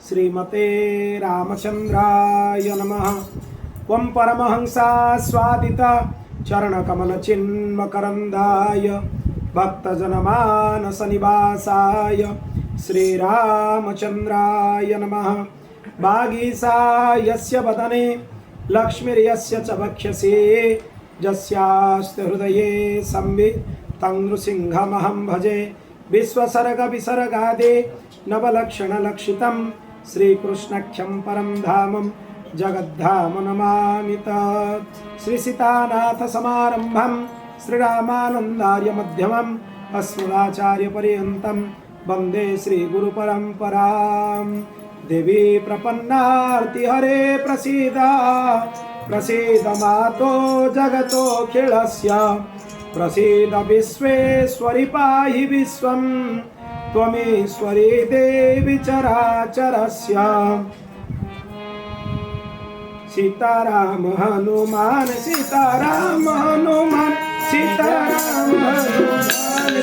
श्रीमते रामचंद्राय नमः। त्वं परमहंसा स्वादित चरणकमलचिन्मकरन्दाय भक्तजनमानसनिवासाय श्रीरामचंद्राय नमः। वागीशायस्य वदने लक्ष्मीर्यस्य च वक्षसि यस्यास्ति हृदये संवित् तं नृसिंहमहं भजे। विश्वसर्गविसर्गादि नवलक्षणलक्षितं श्रीकृष्णाख्यं परं धामं जगद्धाम नमामि तत्। श्रीसीतानाथसमारम्भं श्रीरामानन्दार्यमध्यमम् अस्मदाचार्यपर्यन्तं वन्दे श्रीगुरुपरम्परां। देवी प्रपन्नार्तिहरे प्रसीद प्रसीद मातो जगतोऽखिलस्य प्रसीद विश्वेश्वरि पाहि विश्वं त्वमीश्वरी देवी चराचरस्य। सीताराम हनुमान सीताराम हनुमान सीताराम हनुमान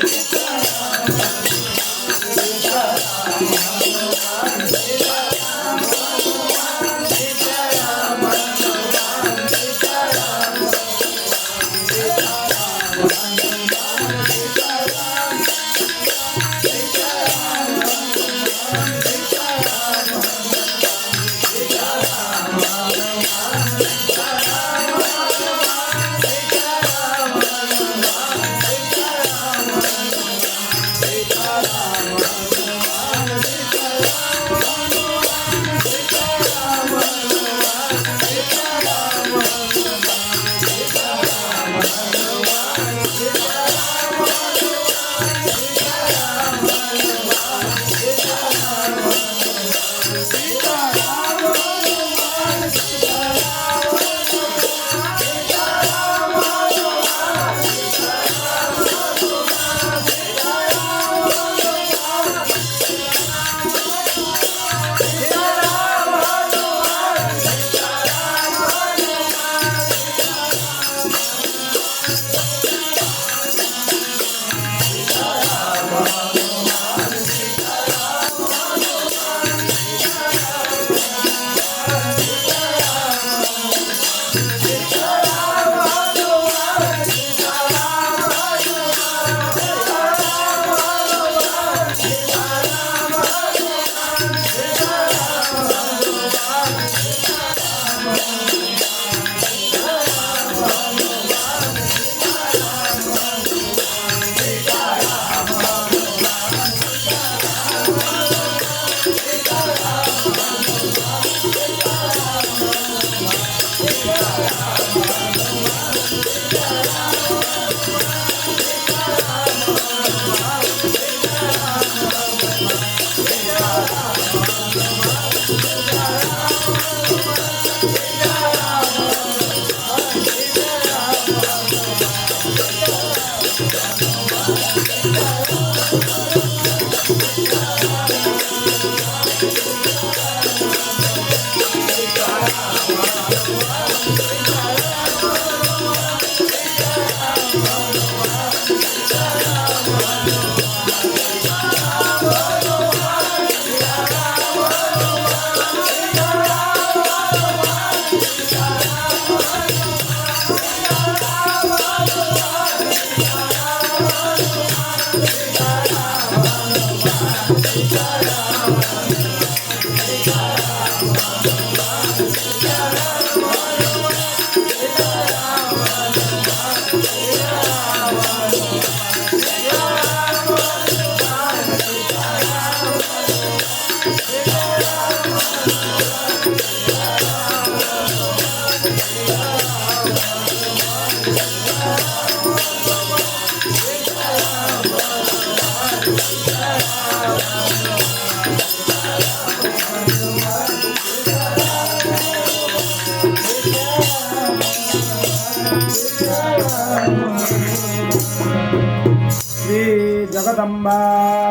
जगदम्बा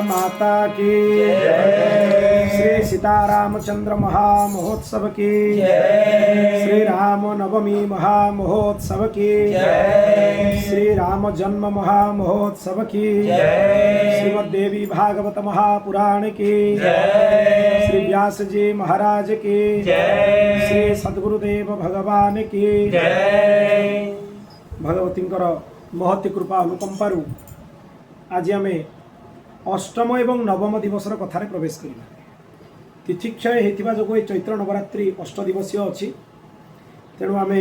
माता की श्री सीतारामचंद्र महामहोत्सव की श्री राम नवमी महामहोत्सव की श्री राम जन्म महामहोत्सव की श्रीमद्देवी भागवत महापुराण की श्री व्यास जी महाराज की जय। श्री सद्गुरुदेव भगवान की जय। भगवती महती कृपा अनुकंपारू आज आम अष्टम एवं नवम दिवसर कथार प्रवेश करवा। तिथि क्षय होता जो चैत्र नवरात्रि अष्ट दिवसीय अच्छी तेणु आम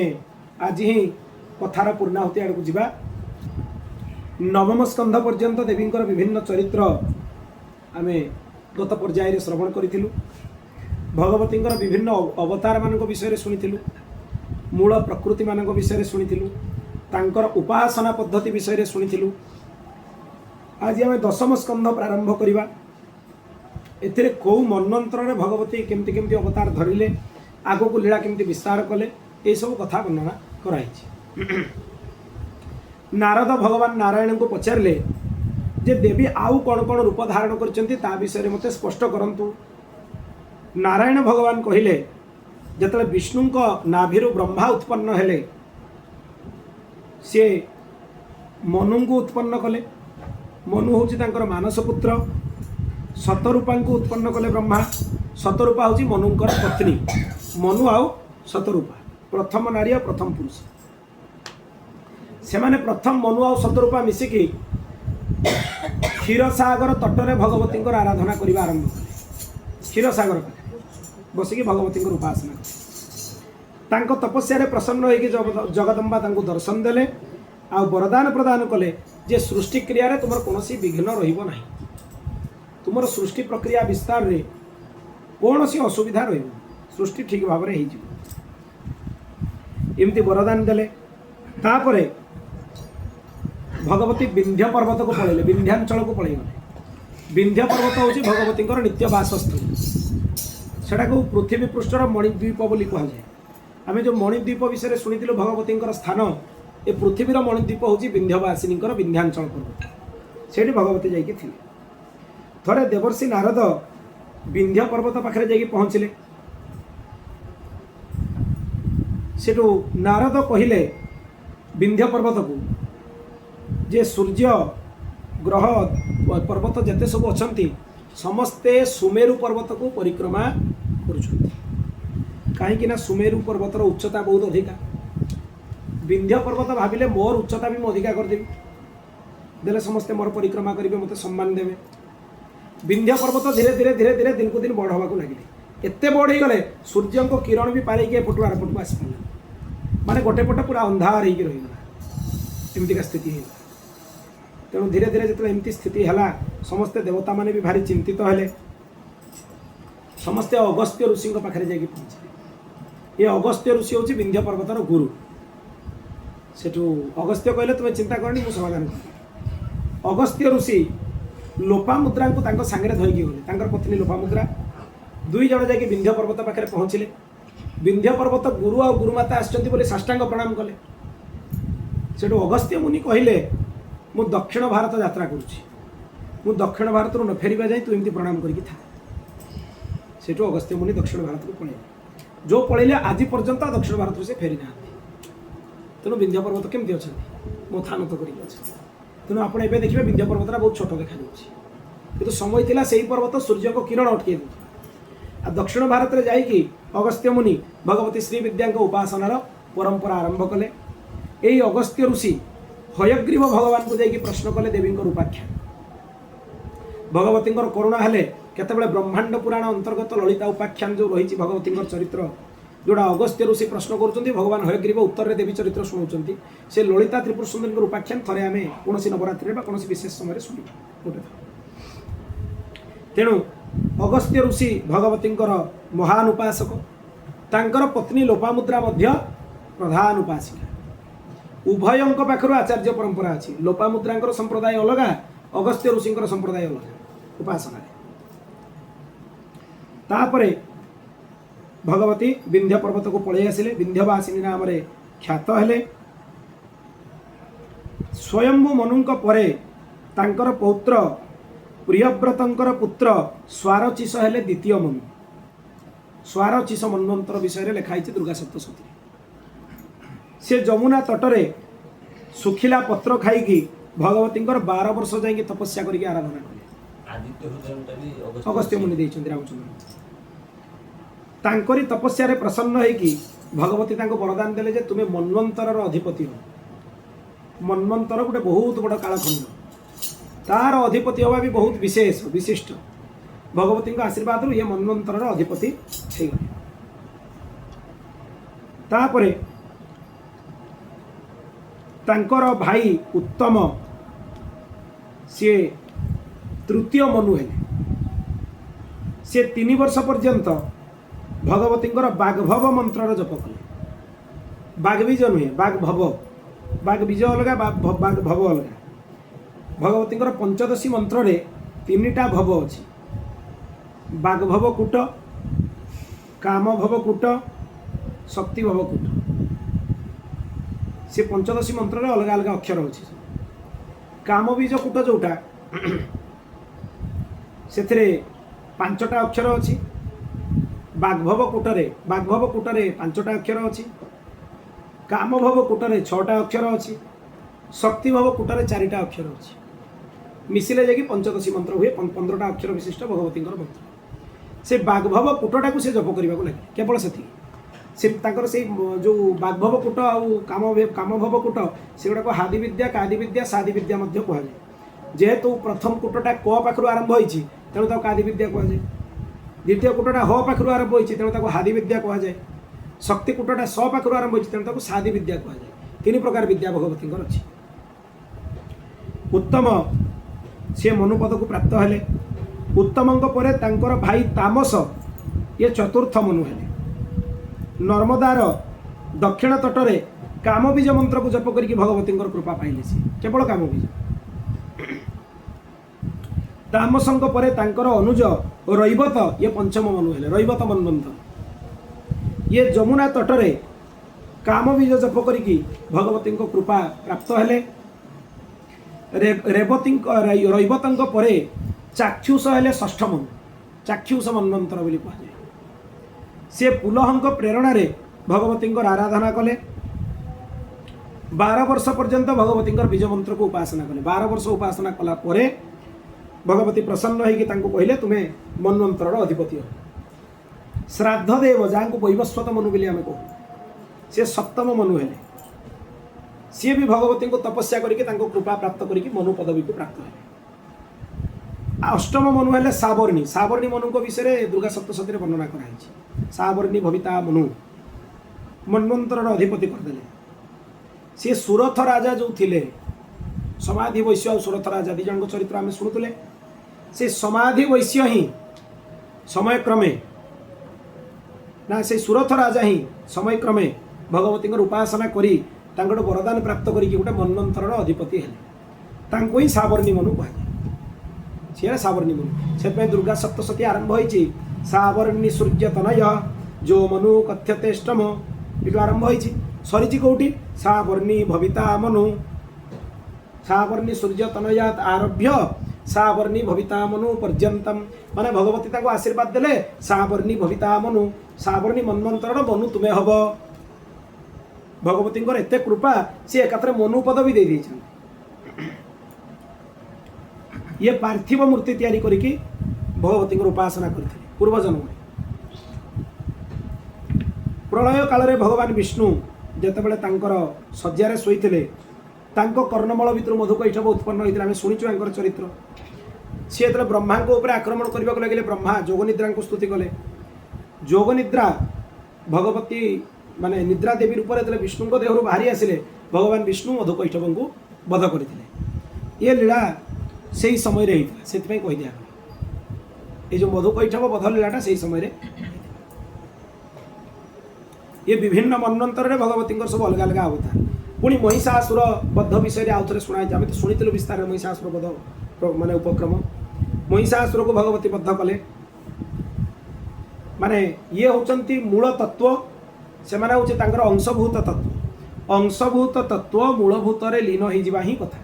आज ही कथार पूर्णाहुति आड़ को जा। नवम स्कंध पर्यंत देवी विभिन्न चरित्र आम गत पर्यायर श्रवण करूँ। भगवती विभिन्न अवतार मान विषय शुणी मूल प्रकृति मान विषय शुणी तांकर उपासना पद्धति विषय शुणी। आज आम दशम स्कंध प्रारंभ करवा। एथिरे कौ मनमंत्र रे भगवती केमती केमती अवतार धरिले आगो को लीला केमती विस्तार कले ये सब कथा वर्णना कराई। नारद भगवान नारायण को पचारे जे देवी आउ कौन कौन रूप धारण कर विषय मत स्पष्ट करंतु। नारायण भगवान कहले जतले विष्णु नाभिरु ब्रह्मा उत्पन्न हेले सी मनु को उत्पन्न कले। मनु हूँ तांकर मानस पुत्र। शतरूपा को उत्पन्न कले ब्रह्मा। शतरूपा हूँ मनुंकर पत्नी। मनु आउ शतरूपा प्रथम नारी और प्रथम पुरुष से माने प्रथम मनु आउ शतरूपा मिसिकी क्षीरसागर तटरे भगवती आराधना करने आरंभ कले। क्षीरसागर पाखे बसिकी भगवती उपासना कले। तपस्या प्रसन्न होगी जगदम्बा दर्शन देले आ वरदान प्रदान कले जे सृष्टि क्रिया तुम कौन विघ्न रही। तुम सृष्टि प्रक्रिया विस्तार रे कौन सी असुविधा रही। सृष्टि ठीक भाव में होमती वरदान देले। तापरे भगवती विंध्य पर्वत को पलैले। विंध्यांचल को पलैगले। विंध्य पर्वत हूँ भगवती नित्य बासस्थली। सेटा को पृथ्वी पृष्ठर मणिद्वीप बोली कहुए। आम जो मणिद्वीप विषय शुणीलु भगवती स्थान ए पृथ्वीर मणिद्वीप हूँ विंध्यवासिनी विंध्यांचल पर्वत। से भगवती जाइए थरे देवर्षि नारद विंध्य पर्वत पाखे जाइए पहुँचले। सेठू नारद कहले विंध्य पर्वत को जे सूर्य ग्रह पर्वत जिते सब अच्छा समस्ते सुमेरु पर्वत को परिक्रमा कहीं सुमेरु पर्वतर उच्चता बहुत अधिका। विंध्य पर्वत भाविले मोर उच्चता भी अधिका करदेवी देले समस्ते मोर परिक्रमा करेंगे मत सम्मान देवे। विंध्य पर्वत धीरे धीरे धीरे धीरे दिन को दिन बढ़ होगा लगे। एत बढ़ गले सूर्य को किरण भी पारे पटु आर पटू आस माने गोटे पट पूरा अंधार हो रहीगला एमतीका स्थिति है। तेणु धीरे धीरे जो एमती स्थिति है समस्ते देवता माने भी भारी चिंतित हेले। समस्ते अगस्त्य ऋषि पाखे जाकि पहुँचे। ये अगस्त्य ऋषि हूँ विंध्य पर्वतर गुरु। सेठू अगस्त्य कहले तुम्हें चिंता करनी मुझे समाधान कर। अगस्त्य ऋषि लोपामुद्रा को सांगे धरिकी गले। पत्नी लोपामुद्रा दुई जन जाकि विंध्य पर्वत पाखे पहुँचले। विंध्य पर्वत गुरु और गुरुमाता आसछन्ति साष्टांग प्रणाम कले। सेठू अगस्त्य मुनि कहले मु दक्षिण भारत यात्रा करुँची। दक्षिण भारत न फेरिबा जाए तू एमती प्रणाम करिकी था। सेठू अगस्त्य मुनि दक्षिण भारत को पलैले। जो पलैले आज पर्यंत दक्षिण भारत से फेरी ना। तेणु विंध्य पर्वत केमती अच्छा मो थान तो करी। तेणु आप देखिए विंध्य पर्वतटा बहुत छोट देखा कि समय थिला से पर्वत सूर्य को किरण अटके आ दक्षिण भारत में जाइकी अगस्त्य मुनि भगवती श्री विद्या उपासनार परंपरा आरंभ कले। यही अगस्त्य ऋषि हयग्रीव भगवान को जाइए प्रश्न कले देवी रूपाख्या। भगवती करुणा हेले केतबेले ब्रह्मांड पुराण अंतर्गत ललिता उपाख्यान जो रही भगवती चरित्र जोड़ा अगस्त्य ऋषि प्रश्न करुँच भगवान हयग्रीव उत्तर में देवी चरित्र शुणाऊँ। से ललिता त्रिपुर सुंदरी उपाख्यान थे आम कौन नवरात्रि कौन विशेष समय शुणु गोटे। तेणु अगस्त्य ऋषि भगवती महान उपासक। तांकर पत्नी लोपामुद्रा प्रधान उपासिका। उभयों पाखर आचार्य परंपरा अच्छी। लोपामुद्रा संप्रदाय अलग अगस्त्य ऋषि संप्रदाय अलग उपासना। तापरे भगवती विंध्य पर्वत को पलि आसिले। विंध्यवासिनी नाम ख्यात हेले। स्वयंभू मनुंक परे तांकर पौत्र प्रियव्रतंकर पुत्र स्वारचीस हेले द्वितीय मनु। स्वारचीस मन्वंतर विषय लिखाई दुर्गा सप्तशती। से जमुना तटरे सुखिला पत्र खाई भगवती 12 वर्ष जाकि तपस्या करके आराधना कले। अगस्त्य मुनि रामचंद्र तांकरी तपस्या प्रसन्न होगी भगवती तांको वरदान देले जे तुम्हें मन्वंतर अधिपति हो। मन्वंतर गोटे बहुत बड़ कालखंड, तार अधिपति हवा भी बहुत विशेष विशिष्ट। भगवती आशीर्वाद ये मन्वंतर अधिपति हो गए। तापरे तांकर भाई उत्तम सी तृतीय मनु हेले। सी 3 वर्ष पर्यंत भगवती बाग्भव मंत्र जप कले। बाग्बीज नुहे, बाग्भव। बाग्बीज अलग, बाग्भव अलग। भगवती पंचदशी मंत्र रे 3टा भव अच्छी, बाग्भव कूट, कामभव कूट, शक्तिभव कूट। से पंचदशी मंत्र रे अलग अलग अक्षर अच्छी। कामबीज कूट जोटा से 5टा अक्षर अच्छी। बाग्भव कूटरे 5टा अक्षर अच्छी। कामभव कूटरे 6टा अक्षर अच्छी। शक्तिभव कूटरे 4टा अक्षर अच्छी। मिसिले जाकि पंचदशी मंत्र हुए। 15टा अक्षर विशिष्ट भगवती मंत्र। से बाग्भव कूटटा को से जप करने लगे केवल से जो बाग्भव कूट आउ कामभव कूट से गुड़ाक हादि विद्या, कादि विद्या, सादि विद्या कहुए। जेहेतु प्रथम कूटटा क पाखु आरंभ होती तेणु ताको कादि विद्या कहुए। द्वितीय कूटटा ह पाखु आरंभ होती तेणु ताको हादि विद्या कहुए। शक्ति कूटटा स पाखु आरंभ होती तेणु ताको सादि विद्या कहुए। 3 प्रकार विद्या भगवती अच्छी। उत्तम सी मनुपद को प्राप्त हेले। उत्तम परे तांकर भाई तामस ये चतुर्थ मनु हेले। नर्मदार दक्षिण तटरे कामबीज मंत्र को जप करके भगवती कृपा पाइले। केवल कामबीज। तामसंक परे तांकर अनुज रैवत ये पंचम मनु हेले। रैवत मन्वंतर ये जमुना तटरे कामबीज जप करके भगवती कृपा प्राप्त हेले। रैवतंक परे चाक्षुष हेले षष्ठ मनु। चाक्षुष मन्वंतर बोली कहुए। से पुलहंक प्रेरणा रे भगवती आराधना कले। 12 वर्ष पर्यंत भगवती बीज मंत्र को उपासना कले। 12 वर्ष उपासना कला परे भगवती प्रसन्न होगी कहले तुम्हें मन्वंतर अधिपति हो। श्राद्ध देव जहाँ को वैवस्वत मनु बोली आम कहू सी 7म मनु हेले। सी भी भगवती को तपस्या करके कृपा प्राप्त करके मनु पदवी को प्राप्त है। 8म मनु हेले साबर्णी। साबर्णी मनु को विषय दुर्गा सप्तशती वर्णना कराई। साबर्णी भविता मनु मन्वंतर अधिपति करदे। सी सुरथ राजा जो थिले समाधि वैश्य और सुरथ राजा 2 जन चरित्र आम शुणुले। से समाधि वैश्य ही समय क्रमे ना से सुरथ राजा ही समय क्रमे भगवती उपासना करी वरदान प्राप्त करके गोटे मन्वंतर अधिपति हेले। ही साबर्णी मनु कहुए। सी साबर्णी मनु से दुर्गा सप्तशती आरंभ होती। साबर्णी सूर्य तनय जो मनु कथ्यतेष्टम ये आरंभ होती। सरी कौटी साबर्णी भविता मनु। साबर्णी सूर्य तनयात आरभ्य साबर्णी भविता मनु पर्यंतम माने भगवती ताको आशीर्वाद देले साबर्णी भविता मनु। साबर्णी मन्वंतर मनु तुम्हें हम। भगवती एत कृपा सी एकात्र मनु पदवी दे दी। ये पार्थिव मूर्ति तैयारी करके भगवती उपासना करते पूर्वजन्म। प्रलय काल रे भगवान विष्णु जितेबाला शज्यारे शोते कर्णमल भितर मधुकैठव उत्पन्न होता आम शुणुचु चरित्र। सी जो ब्रह्मा आक्रमण करने को लगे ब्रह्मा जोगनिद्रा को स्तुति कले। जोगनिद्रा भगवती माने निद्रा देवी रूप में विष्णु देह बाहरी आसिले भगवान विष्णु मधुकैठव को वध करते। ये लीला से ही समय रे से कही दिया ये जो मधुकैठव वध लीलाटा से ही समय रे। ये विभिन्न मन्वंतर रे भगवती सब अलग अलग अवतार। पुणी महिषासुर बद्ध विषय आउ थे शुणाई आम तो शुणी विस्तार महिषासुर बद्ध माने उपक्रम। महिषासुर को भगवती बद्ध कले माने ये होचंती मूल तत्व से माने होचे तांकर अंशभूत तत्व। अंशभूत तत्व मूलभूत रे लीन हो जिबा ही कथा।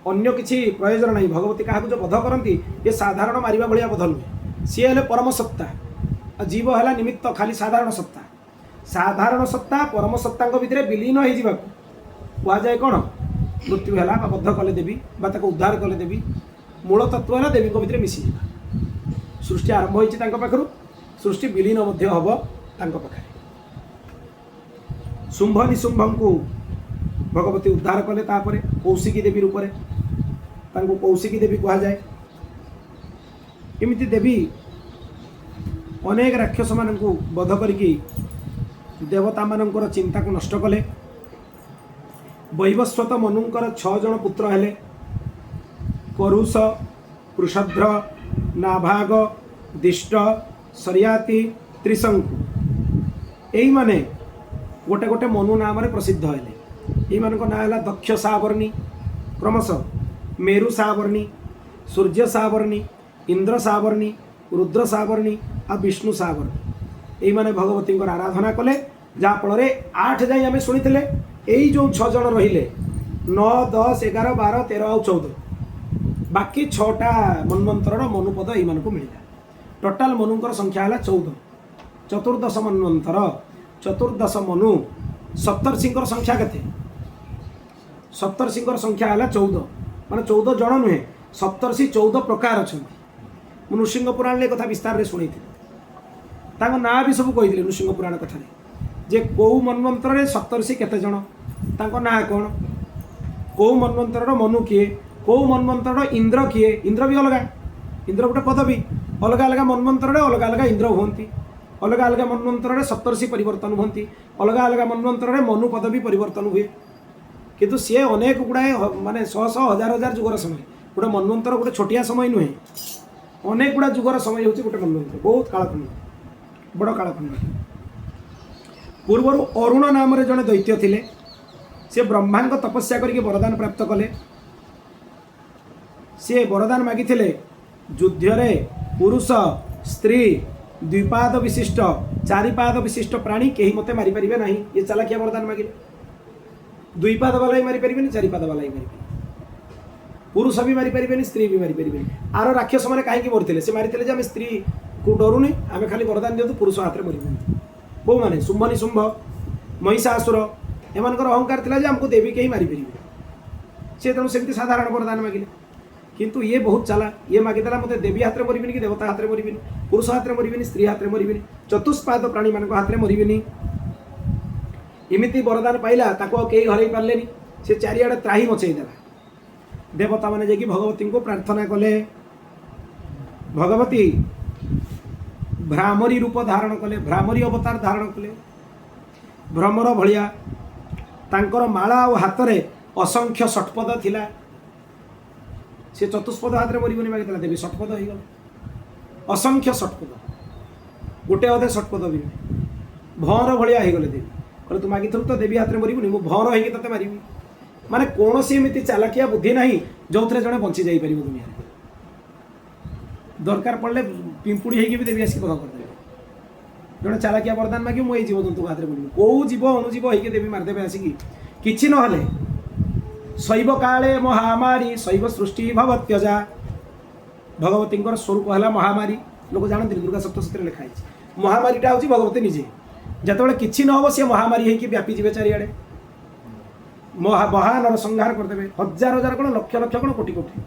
अन्य किसी प्रयोजन नहीं। भगवती क्या जो बध करती ये साधारण मारिबा भलिया बध नुहे। सी हेले परम सत्ता। जीव है निमित्त खाली साधारण सत्ता। साधारण सत्ता परम सत्ता भितर विलीन हो जाए कौन मृत्यु है बद्ध कले देवी उद्धार कले देवी। मूल तत्व है देवी भितर मिसी सृष्टि आरंभ होती पाखु सृष्टि विलीन मध्य हब तांको पाखरे। शुंभ निशुंभ को भगवती उद्धार कले तापरे कौशिकी देवी रूप तांको कौशिकी देवी कहा जाए। एमिति देवी अनेक राक्षस मान बध करिकी देवता मानकर चिंता को नष्ट कले। वैवस्वत मनुंकर 6 जन पुत्र हेले करुष पृषध्र नाभाग दिष्ट शर्याति त्रिशंकु। यही माने गोटे गोटे मनु नाम रे प्रसिद्ध हेले। ये ना है दक्ष सावर्णी क्रमश मेरु सावर्णी सूर्य सावर्णी इंद्र सावर्णी रुद्र सावर्णी आ विष्णु सावर्णी। यही माने भगवती आराधना कले जहाँ फल 8 जाए आम शुणी यही जो 6 जन रहिले 9 10 11 12 13 और 14 बाकी 6टा मन्वंतर मनुपद यही मिलला। टोटाल मनुंकर संख्या है 14। चतुर्दश मन्वंतर 14 मनु सप्तर्षिंकर संख्या केते? सप्तर्षिंकर संख्या है 14 माने 14 जन नुहे सप्तर्षि 14 प्रकार अच्छा। मुझे नृसिंह पुराण ले कथा विस्तार रे शुणी ना भी सब कही नृसिंह पुराण कथा जे कौ मन्वंतर रे सप्तर्षि केते जन तांको ना कौन कौ मन्वंतर मनु किए कौ मन्वंतर इंद्र किए इंद्र भी अलग इंद्र गोटे पदवी अलग अलग मन्वंतर अलग अलग इंद्र हुंती अलग अलग मन्वंतर सप्तर्षि परिवर्तन हुंती अलग अलग मन्वंतर मनु पदवी परिवर्तन हुए किंतु सी अनेक गुड़ाए माने 100 हजार हजार जुगर समय गोटे मन्वंतर गोटे छोटिया समय नुहे अनेक गुड़ा जुगर समय होची गोटे मन्वंतर बहुत कालखंड बड़ कालखंड। पूर्वर अरुण नाम रे जड़े दैत्य थिले से ब्रह्मा तपस्या करके वरदान प्राप्त कले। से वरदान मागिथिले युद्ध रे पुरुष स्त्री द्विपाद विशिष्ट 4 पाद विशिष्ट प्राणी कहीं मते मारी परिबे नहीं। ये चालाकिया वरदान मागिले 2 पाद वाला ही मारी परिबे 4 पाद वाला ही मारी पुरुष भी मारी परिबे स्त्री भी मारी परिबे। आर राक्षस माने काहे की मरथिले से मारिथिले जे हम स्त्री को डरुनी आमे खाली वरदान दियतु पुरुष हाथ रे मरिबे। बो माने शुंभ निशुंभ महिषासुर एमानकर अहंकार थिला जे हमको देवी के ही मारी परिबे से तेणु सेमती साधारण वरदान मागिले। किंतु ये बहुत चला ये मागिदेला मते देवी हाथ रे मरिबिनी कि देवता हाथ रे मरिबिनी पुरुष हाथ रे मरिबिनी स्त्री हाथ रे मरिबिनी चतुष्पाद प्राणी मान हाथ रे मरिबिनी। इमिति वरदान पाइला ताको केही हरई पारलेनी से चारिआडे त्राही मचई देला। देवता माने जेकी भगवती को प्रार्थना कले भगवती भ्रामरी रूप धारण कले भ्रामरी अवतार धारण कले भ्रमर भलिया तांकर माला और हाथ रे असंख्य षटपद थिला। से चतुष्पद हाथ में मरबनी मागिला देवी षटपद हो गला असंख्य षटपद गोटे अधे षटपद भी भौर भाया हो गले देवी कहले तू मागिथु तो देवी हाथ में मरबुनि मु भौर होगी तते मारिबी माने कौन सी एमती चालाकिया बुद्धि ना जो थे जड़े बंची जापर दुनिया दरकार पड़े पिंपुड़ी होगी भी देवी आसिक बध करदे जड़े चालाकिया वरदान मागे मुझे जीव जंतु हाथ में मरबी कौ जीव अणुजीव होगी देवी मारिदेवे आसिकी किछि नहले शैव काले महामारी शैव सृष्टि भवत्यजा भगवती स्वरूप है महामारी लोग जानते दुर्गा सप्तशती लिखाई महामारीटा हूँ भगवती निजे जिते कि न सी महामारी होगी व्यापी जी चारिआडे महानर संहार करदे हजार हजार कौन लक्ष लक्ष कौन कोटी कोटी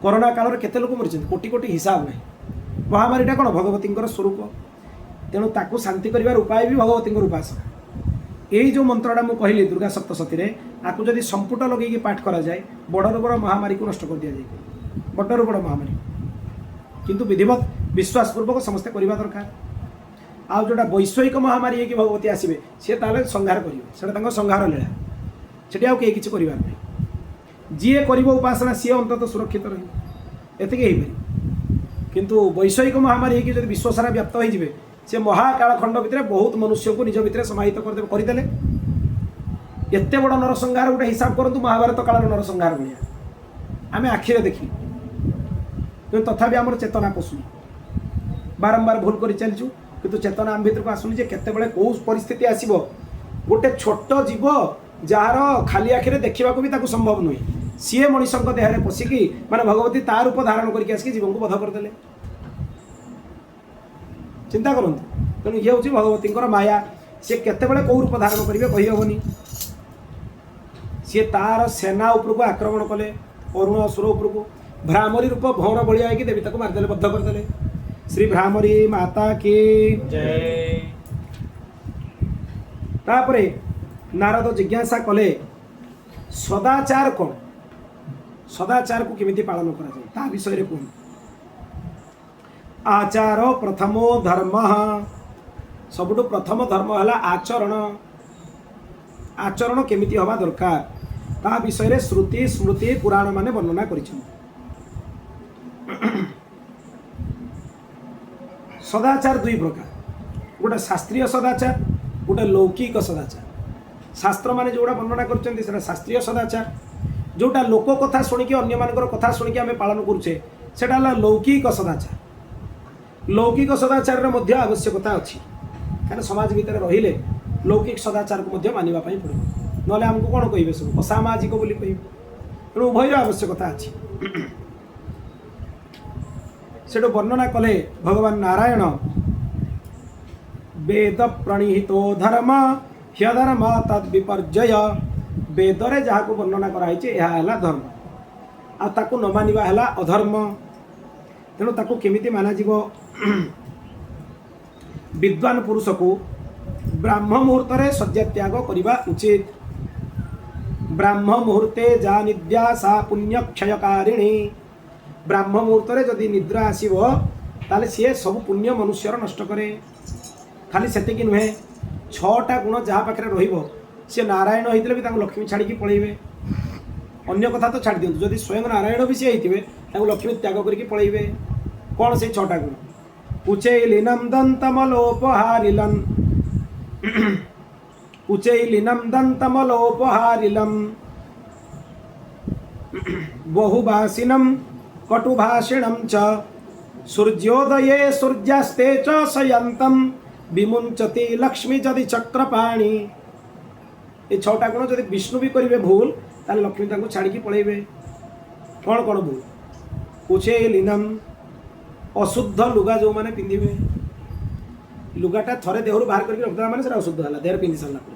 कोरोना काल केते लोक मरी कोटी कोटी हिसाब नहीं महामारीटा कौन भगवती स्वरूप तेणु ताकू शांति कर उपाय भी भगवती उपासना यही जो मंत्रटा मुझे कहली दुर्गा सप्तशती आपको जब संपुट लगे पाठ करा जाए बड़र बड़ महामारी को नष्ट कर दि जाए बड़र बड़ महामारी किंतु विधिवत विश्वासपूर्वक समस्ते करवा दरकार आ जोटा वैश्विक महामारी है कि भगवती आसवे सी ताले संहार करेंगे संहार लीला से आउ कहीं किसी करार नहीं जी कर उपासना सी अंततः सुरक्षित रही किंतु वैश्विक महामारी है कि जब विश्वसारा व्याप्त हो से महाकालखंड भितर बहुत मनुष्य को निज भितर समाहित करदे एत बड़ नरसंहार गोटे हिसाब करूँ महाभारत काल नरसंहार भाया आम आखिरे देखी तथापि आम चेतना पशुनी बारंबार भूल कर चलचु किंतु चेतना आम भर को आसुनी केतबेले कौ परिस्थिति आसब गोटे छोट जीव जार खाली आखिरे देखा भी ताकू संभव नुहे सी मनीष देह में पशिकी माने भगवती तार रूप धारण करके आसिक जीवन को बध करदे चिंता करूँ तेणु ये हूँ भगवती माया सी केतबेले कौ रूप धारण करेंगे कहीहबनी सी तार सेना उपरको आक्रमण कले अरुण असुर उपरको भ्रामरी रूप भौर बलिया होगी देवी ताको मारिदेले बद्ध करदेले श्री भ्रामरी माता की। जय। तापरे नारद जिज्ञासा कले सदाचार कौन, सदाचार को केमिति पालन करा जाए ता विषय रे कहूँ। आचार प्रथमो धर्म, सबुठु प्रथम धर्म है आचरण। आचरण केमिति हवा दरकार ता विषय रे श्रुति स्मृति पुराण माने वर्णना करिछन। सदाचार दुई प्रकार, गोटे शास्त्रीय सदाचार, गोटे लौकिक सदाचार। शास्त्र माने जोड़ा वर्णना करछन्ति सेटा शास्त्रीय सदाचार, जोटा लोक कथा शुणिकी अन्य मानकर कथा शुणिकी आमे पालन करूछे सेटा हला लौकिक सदाचार। लौकिक सदाचार मध्य आवश्यकता अच्छी, कारण समाज भितर रहिले लौकिक सदाचार को मध्य मानिबा पई पड़े, नले हमको कोन कहिबे सब असामाजिक बोली कहिबे, तेणु उभयर आवश्यकता अच्छी। सेटो वर्णना कले भगवान नारायण वेद प्रणिहितो धर्म ह्यधर्म तद विपर्जय। वेद रे जहा को वर्णना कराई छे एहा हला धर्म, आ ताको न मानिबा हला अधर्म। तेणु ताको केमिति माना जीवो, विद्वान पुरुष को ब्राह्म मुहूर्त रे शଯ୍ୟା त्याग करिबा उचित। ब्राह्म मुहूर्ते जा निद्या सा पुण्य क्षयकारिणी। ब्राह्म मुहूर्त रे जदि निद्रा आसीबो ताले सी सब पुण्य मनुष्यर नष्ट करे। खाली सेतिकी नुहे, 6टा गुण जहाँ पाखे रहिबो सी नारायण होइतले भी तांको लक्ष्मी छाड़ी पळेइबे। अन्य कथा तो छाड़ दियंतु, जदि स्वयं नारायण भी सी होइतिबे तांको लक्ष्मी त्याग करके पळेइबे। कोन से 6टा गुण? उचैलिनम दंतमलोपहारिलं, उचैलिनम दंतमलोपहारिलं, बहुभाषिनं कटुभाषिणं च, सूर्योदये सूर्यास्ते च शयन्तं, विमुंचति लक्ष्मी जदि चक्रपाणी। ये 6टा गुण जदि विष्णु भी करेंगे भूल ताले लक्ष्मी तांको छाड़ी पळेइबे। कौन कौन भूल? उचैलिनम, अशुद्ध लुगा जो माने पिंधिबे, लुगाटा थरे देहरु बाहर करके रखदा माने सेटा अशुद्ध हला, देहर पिंधि सारला पर।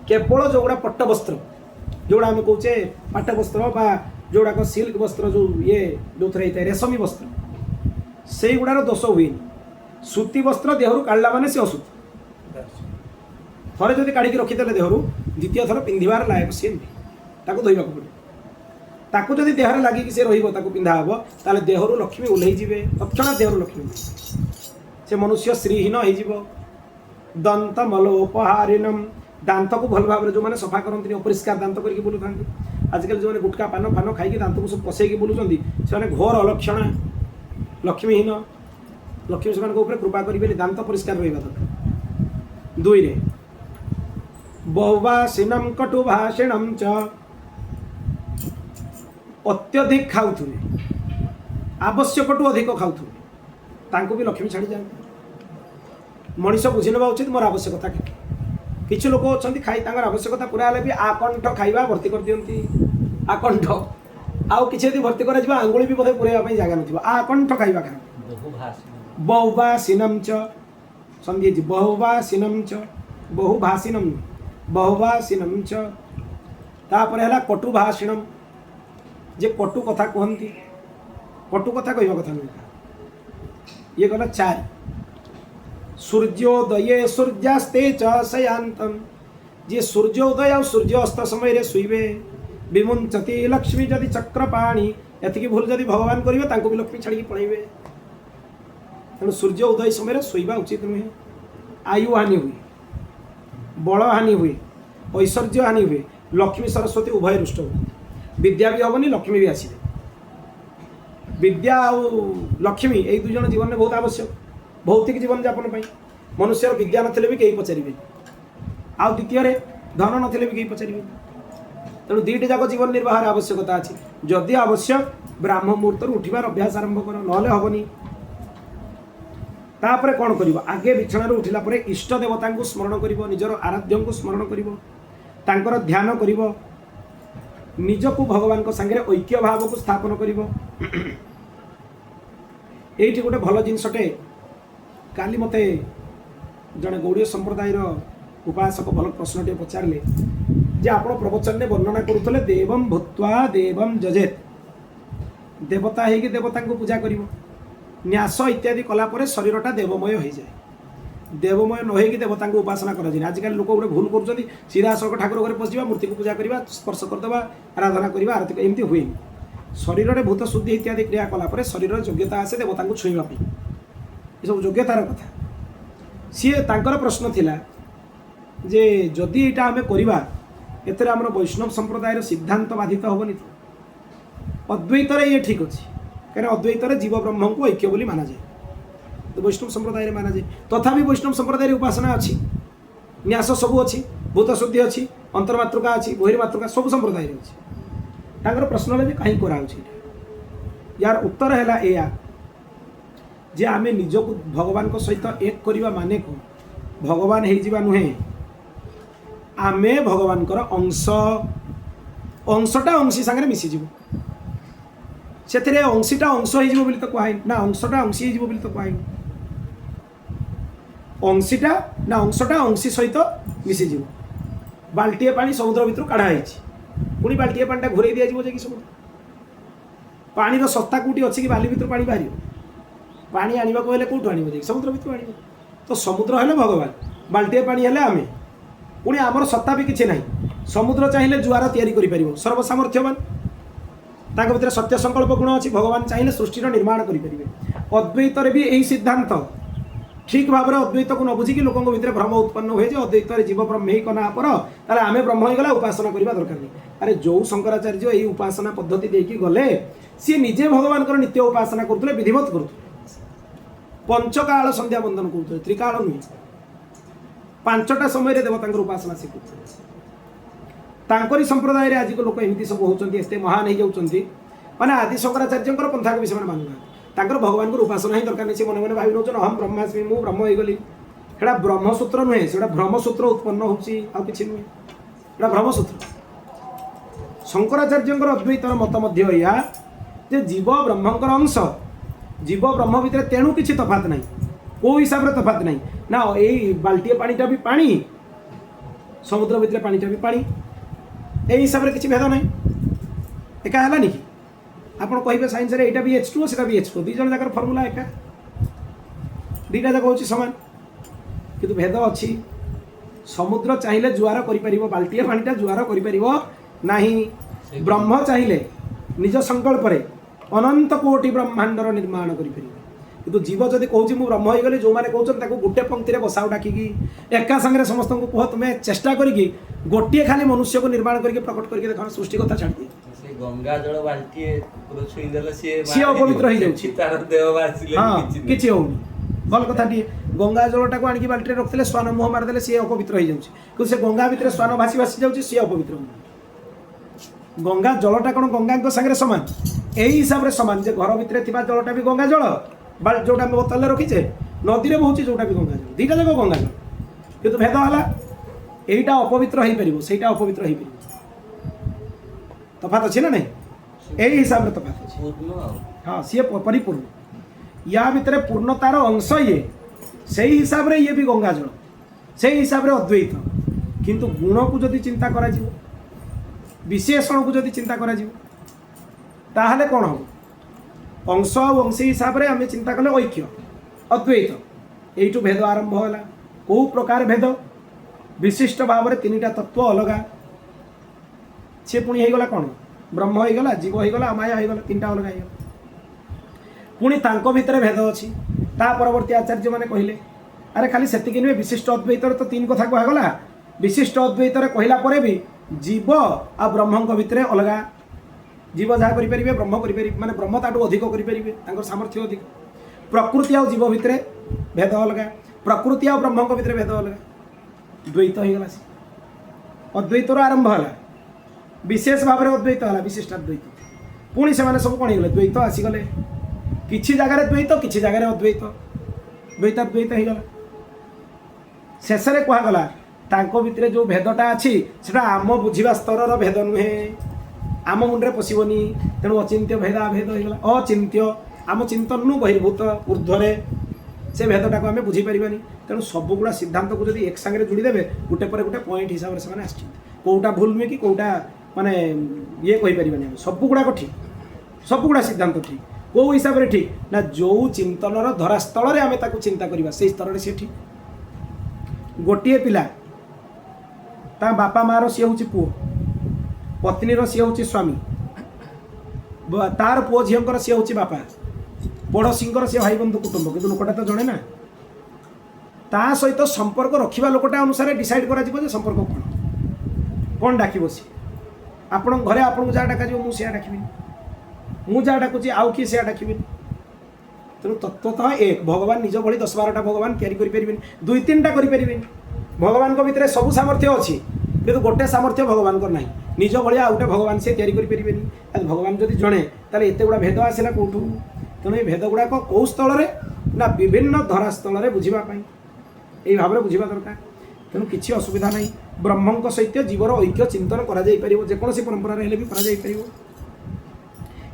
केवल जोगुड़ा पट्ट वस्त्र, जोड़ा हम कहूचे पाट वस्त्र बा जोड़ाक सिल्क वस्त्र जो ये जो थे रेशमी वस्त्र, से गुड़ार दोष हुए। सूती वस्त्र देहरु काढ़ला माने से अशुद्ध। थरे जदि काढ़ी रखीदेले देहरु द्वितीय थर पिंधिबार लायक सी ताको धोइबाक पड़े। ताको जदि देहर लागी कि से रहिबो ताको पिंधा हबो ताले देहरु लक्ष्मी ओल्हेइ जिवे, तत्क्षण देहरु लक्ष्मी से मनुष्य श्रीहीन हो जिवो। दंत मलोपहारिणम, दांत को भल भाव जो मैंने सफा करते अपरिष्कार दांत करके बुलूँ। आजिकल जो मैंने गुटका पान फान खाई दांत को सब पसैकी बुलूँ से घोर अलक्षण लक्ष्मीहीन। लक्ष्मी से कृपा करेंगे, दांत परिष्कार रहा दरकार। 2 रे बहुभाषिणम कटुभाषिणम च, अत्यधिक खाऊे आवश्यकटू अधिक खाऊे तांको भी लक्ष्मी छाड़ी जाए। मनीष बुझी ना उचित मोर आवश्यकता के। किछु लोक अच्छा खाई आवश्यकता पूरा हेल्ले भी आकंठ खाଇବା भर्ती कर दियंती। आकंठ आउ किछि यदि भर्ती करा जिबा आंगुली भी बोधे पुरेवा जगह नथिबा, आकंठ खाଇବା कारण। बहुभाषिणम च संधि जी, बहुभाषिणम च, बहुभाषिणम बहुभाषिणम च। तापर हैला कटुभाषिणम, जे कटु कथा कहंती, कटु कथा कहवा कथा नहीं। ये गला 4। सूर्योदये सूर्यास्ते च शयान्तम, जे सूर्योदय और सूर्यास्त समय रे सुइबे। विमुंचति लक्ष्मी जदि चक्रपाणी, एतिकी भूल जदि भगवान करिवे तांको भी लक्ष्मी छाड़ी पळेइबे। तेणु सूर्य उदय समय रे सोइबा उचित नुहे। आयु हानि हुए, बल हानि हुए, ऐश्वर्य हानि हुए, लक्ष्मी सरस्वती उभय रुष्ट हुए। विद्या भी हेनी, लक्ष्मी भी आसवे। विद्या और लक्ष्मी यही 2 जन जीवन में बहुत आवश्यक। भौतिक जीवन यापन पर मनुष्य विद्या नथिले भी कहीं पचारे, आउ द्वितीय धन नथिले भी कहीं पचारे। तेणु 2टी जाक जीवन निर्वाह आवश्यकता अच्छी। जदि आवश्यक ब्राह्म मुहूर्त उठार अभ्यास आरंभ कर, ना हेनी। तापर कौन कर? आगे बिछणार उठिला परे इष्ट देवता को स्मरण कर, निजर आराध्य को स्मरण कर, ध्यान कर, निजक भगवान संगे ऐक्य भाव को स्थापन कर। ये गोटे भल जिनसटे काली मते जड़े गौड़ीय संप्रदायर उपासक भल प्रश्नटे पचारे जे आप प्रवचन में वर्णना करुले देवम भूत्वा देवम जजेत, देवता है कि देवता को पूजा कर न्यास इत्यादि कलापर शरीरटा देवमय हो जाए देवमय न होगी देवता को उपासना कराए आजिकल लोक गोटे भूल कर सीधा सड़क ठाकुर घर पशिवा मूर्ति को पूजा करवा स्पर्श करदे आराधना करवा आरती एमती हुए शरीर में भूत शुद्धि इत्यादि क्रिया कलापर शरीर योग्यता आसे देवता को छुईवाई ये सब योग्यतार कथा सी तांकर प्रश्न थिला जे जदि यहाँ आम करवा एतिर आम वैष्णव संप्रदायर सिद्धांत बाधित हेनी तो अद्वैतर ये ठीक अच्छे कहीं अद्वैतर जीव ब्रह्म को ऐक्य बोली माना जाए तो वैष्णव संप्रदाय माना जाए तथापि वैष्णव संप्रदाय उपासना अच्छी न्यास सबू अच्छी भूत शुद्धि अच्छी अंतर्मातृका अच्छी बहिर्मातृका सब संप्रदाय अच्छी तांकर प्रश्न है कहीं कराऊँ यार उत्तर है या जे आम निजक भगवान सहित एक करवा माने को भगवान हो नुहे आमे भगवान अंश अंशटा अंशी सांगे मिसीज से अंशीटा अंश हो तो कह ना अंशटा अंशी हो तो कह अंशीटा ना अंशटा अंशी सहित मिसीज बाल्टीए पानी समुद्र भितर काढ़ाई पुणी बाल्टीए पानीटा घूरे दिज्व कि समुद्र पानी सत्ता कौटी अच्छी कि बाली भितर पानी बाहर पानी आने को कौटू आण समुद्र भितर आण तो समुद्र है भगवान बाल्टीए पानी है आमे पुणी आमर सत्ता भी किसी ना समुद्र चाहिए जुआर या सर्वसामर्थ्यवान ताक भीतर सत्य संकल्प गुण अच्छी भगवान चाहिए सृष्टिर निर्माण करेंगे अद्वैतर भी यही सिद्धांत ठीक भाव में अद्वैत को न बुझिकी लोक भीतर भ्रम उत्पन्न हुए अद्वैत जीव ब्रह्म ही कना पर ताले आमे ब्रह्म ही गला उपासना करवा दरकार नहीं अरे जो शंकराचार्य यही उपासना पद्धति देकी गले सी निजे भगवान नित्य उपासना करते विधिवत करते पंचकाल संध्या बंदन करते त्रिकाल नुहे पांचटा समय देवता उपासना शिखुते तांकरी संप्रदाय आज लोक एमती सब होते महान हो जाती मैंने आदि शंकराचार्य पंथा को भी से मानुना भगवान को उपासना ही दरकार नहीं मन मन भाई नौन अहम ब्रह्मास्मि मु ब्रह्म होगली एटा ब्रह्मसूत्र नुहे से ब्रह्मसूत्र उत्पन्न होची नुहे ब्रह्मसूत्र शंकराचार्य अद्वैतर मत मध्य या जे जीव ब्रह्मंकर अंश जीव ब्रह्म भितर तेणु किसी तफात नहीं को हिसाब से तफात नहीं ना यही बाल्टीए पानीटा भी पानी समुद्र भितर पानीटा भी पानी यही हिसाब से किसी भेद नहीं एका है कि आप कहे साइंस यहाँ भी H2 से भी H2 दुई जन जाकर फर्मुला एका दुईटा जाक हूँ सामान किंतु भेद अच्छी समुद्र चाहिए जुआर कर बाल्टीए पानीटा जुआर कर ब्रह्म चाहिए निज संकल्प अनंत कोटि ब्रह्मांडर निर्माण कर जीव जदि कहूँ मुझे ब्रह्म हो गली जो मैंने कहते गोटे पंक्ति बसाऊ डाकिकी एका सांगे समस्त को कह तुम्हें चेष्टा करी गोटे खाली मनुष्य को निर्माण करके प्रकट करके देख सृष्टि कथा छाड़ दिए गंगा जल बाल्टी सी अपवित्र हो किसी होनी भल कथा गंगा जलटा को आणिक बाल्टी रखते स्वान मुह मारिदे सी अपवित्र हो से गंगा भितर स्वान भासी भासी जाऊँगी सी अपवित्र हो गंगा जलटा कौन गंगा सागर सामान यही हिसाब से सामान जे घर भितर जलटा भी गंगा जल जोटा बोतल रखीचे नदी में बहुचे जोटा भी गंगा जल दुईटा जाक गंगा जल किंतु भेद है यहीटा अपवित्र हो पार से अपवित्र हो पार तफात अच्छे ना नहीं यही हिसाब से तफात अच्छे हाँ सी परिपूर्ण या भितर पूर्णतार अंश ये से हिसाब से ये भी गंगा जल से हिसाब से अद्वैत किंतु गुण को जदि चिंता करा विशेषण को जदि चिंता करा ताहले कौन हम अंश और अंशी हिसाब से आम चिंता कले ऐक्य अद्वैत यू भेद आरंभ है कौ प्रकार भेद विशिष्ट भाव में तीन तत्व अलग सी पुणी होगला कौन ब्रह्म होगला जीव होगला माया होगला तीन अलग हो पुणी तांको भितर भेद अच्छी ता परवर्ती आचार्य मैंने कहले अरे खाली सेतिकी नुहे विशिष्ट अद्वैतर तो तीन कथा कहगला विशिष्ट अद्वैतर कहला परे भी जीव आ ब्रह्म भितर अलग जीव जहाँ करें ब्रह्म करें माने ब्रह्म ताठू अधिक करें सामर्थ्य अधिक प्रकृति आ जीव भितर भेद अलग प्रकृति आ ब्रह्म भितर भेद अलग द्वैत होगला अद्वैतर आरंभ है विशेष भाव में अद्वैत है विशिष्ट अद्वैत पुणी से सब कौन हो द्वैत आसीगले किसी जगार द्वैत किसी जगार अद्वैत द्वैताद्वैत होगला शेष में कहगला तांको भितर जो भेदटा अच्छी से आम बुझा स्तर भेद नुहे आम मुंडे पशिबनी तेणु अचिंत्य भेदा भेद होगला अचिंत्य आम चिंतन नु बहिर्भूत ऊर्ध्वे से भेदटा को आम बुझीपारानी तेणु सबुगुड़ा सिद्धांत को जब एक सांगे जोड़ीदेवे गोटे पर गोटे पॉइंट हिसाब से कौटा भूल नुहे कि कौटा माने ये कहीपर सबुगुड़ाक ठीक सबुगुड़ा सिद्धांत ठीक को हिसाब से ठीक ना जो चिंतन धरास्थल में आम चिंता करवा से स्तर से ठीक गोटे पिला ता बापा मार सी हूँ पुओ पत्नीर सी हूँ स्वामी तार पुओ झीर सी हूँ बापा पड़ोशी सी भाई बंधु कुटुंब कि लोकटा तो जड़े ना ता सहित संपर्क रखा लोकटा अनुसार डिसाइड कर संपर्क कौन डाक सी आपण घरे आपको जहाँ डाक मुझे डाकबी मुझे जहाँ डाकुची आउ किए से डाकबी तेणु तत्वतः एक भगवान निज भली 10-12टा भगवान तैयारी करें 2-3टा करें भगवान भितर सब सामर्थ्य अच्छी कि गोटे सामर्थ्य भगवान को ना निज भाया आउ गए भगवान से तैयारी करें भगवान जब जड़े तेल एत गुड़ा भेद आसला कौटू तेणु ये भेद गुड़ाक कौ स्थल ना विभिन्न धरास्थल में बुझापी यही भाव में बुझा दरकार तेणु किसी असुविधा ना ब्रह्म सहित जीवर ऐक्य चिंतन करोसी परंपरा भी कर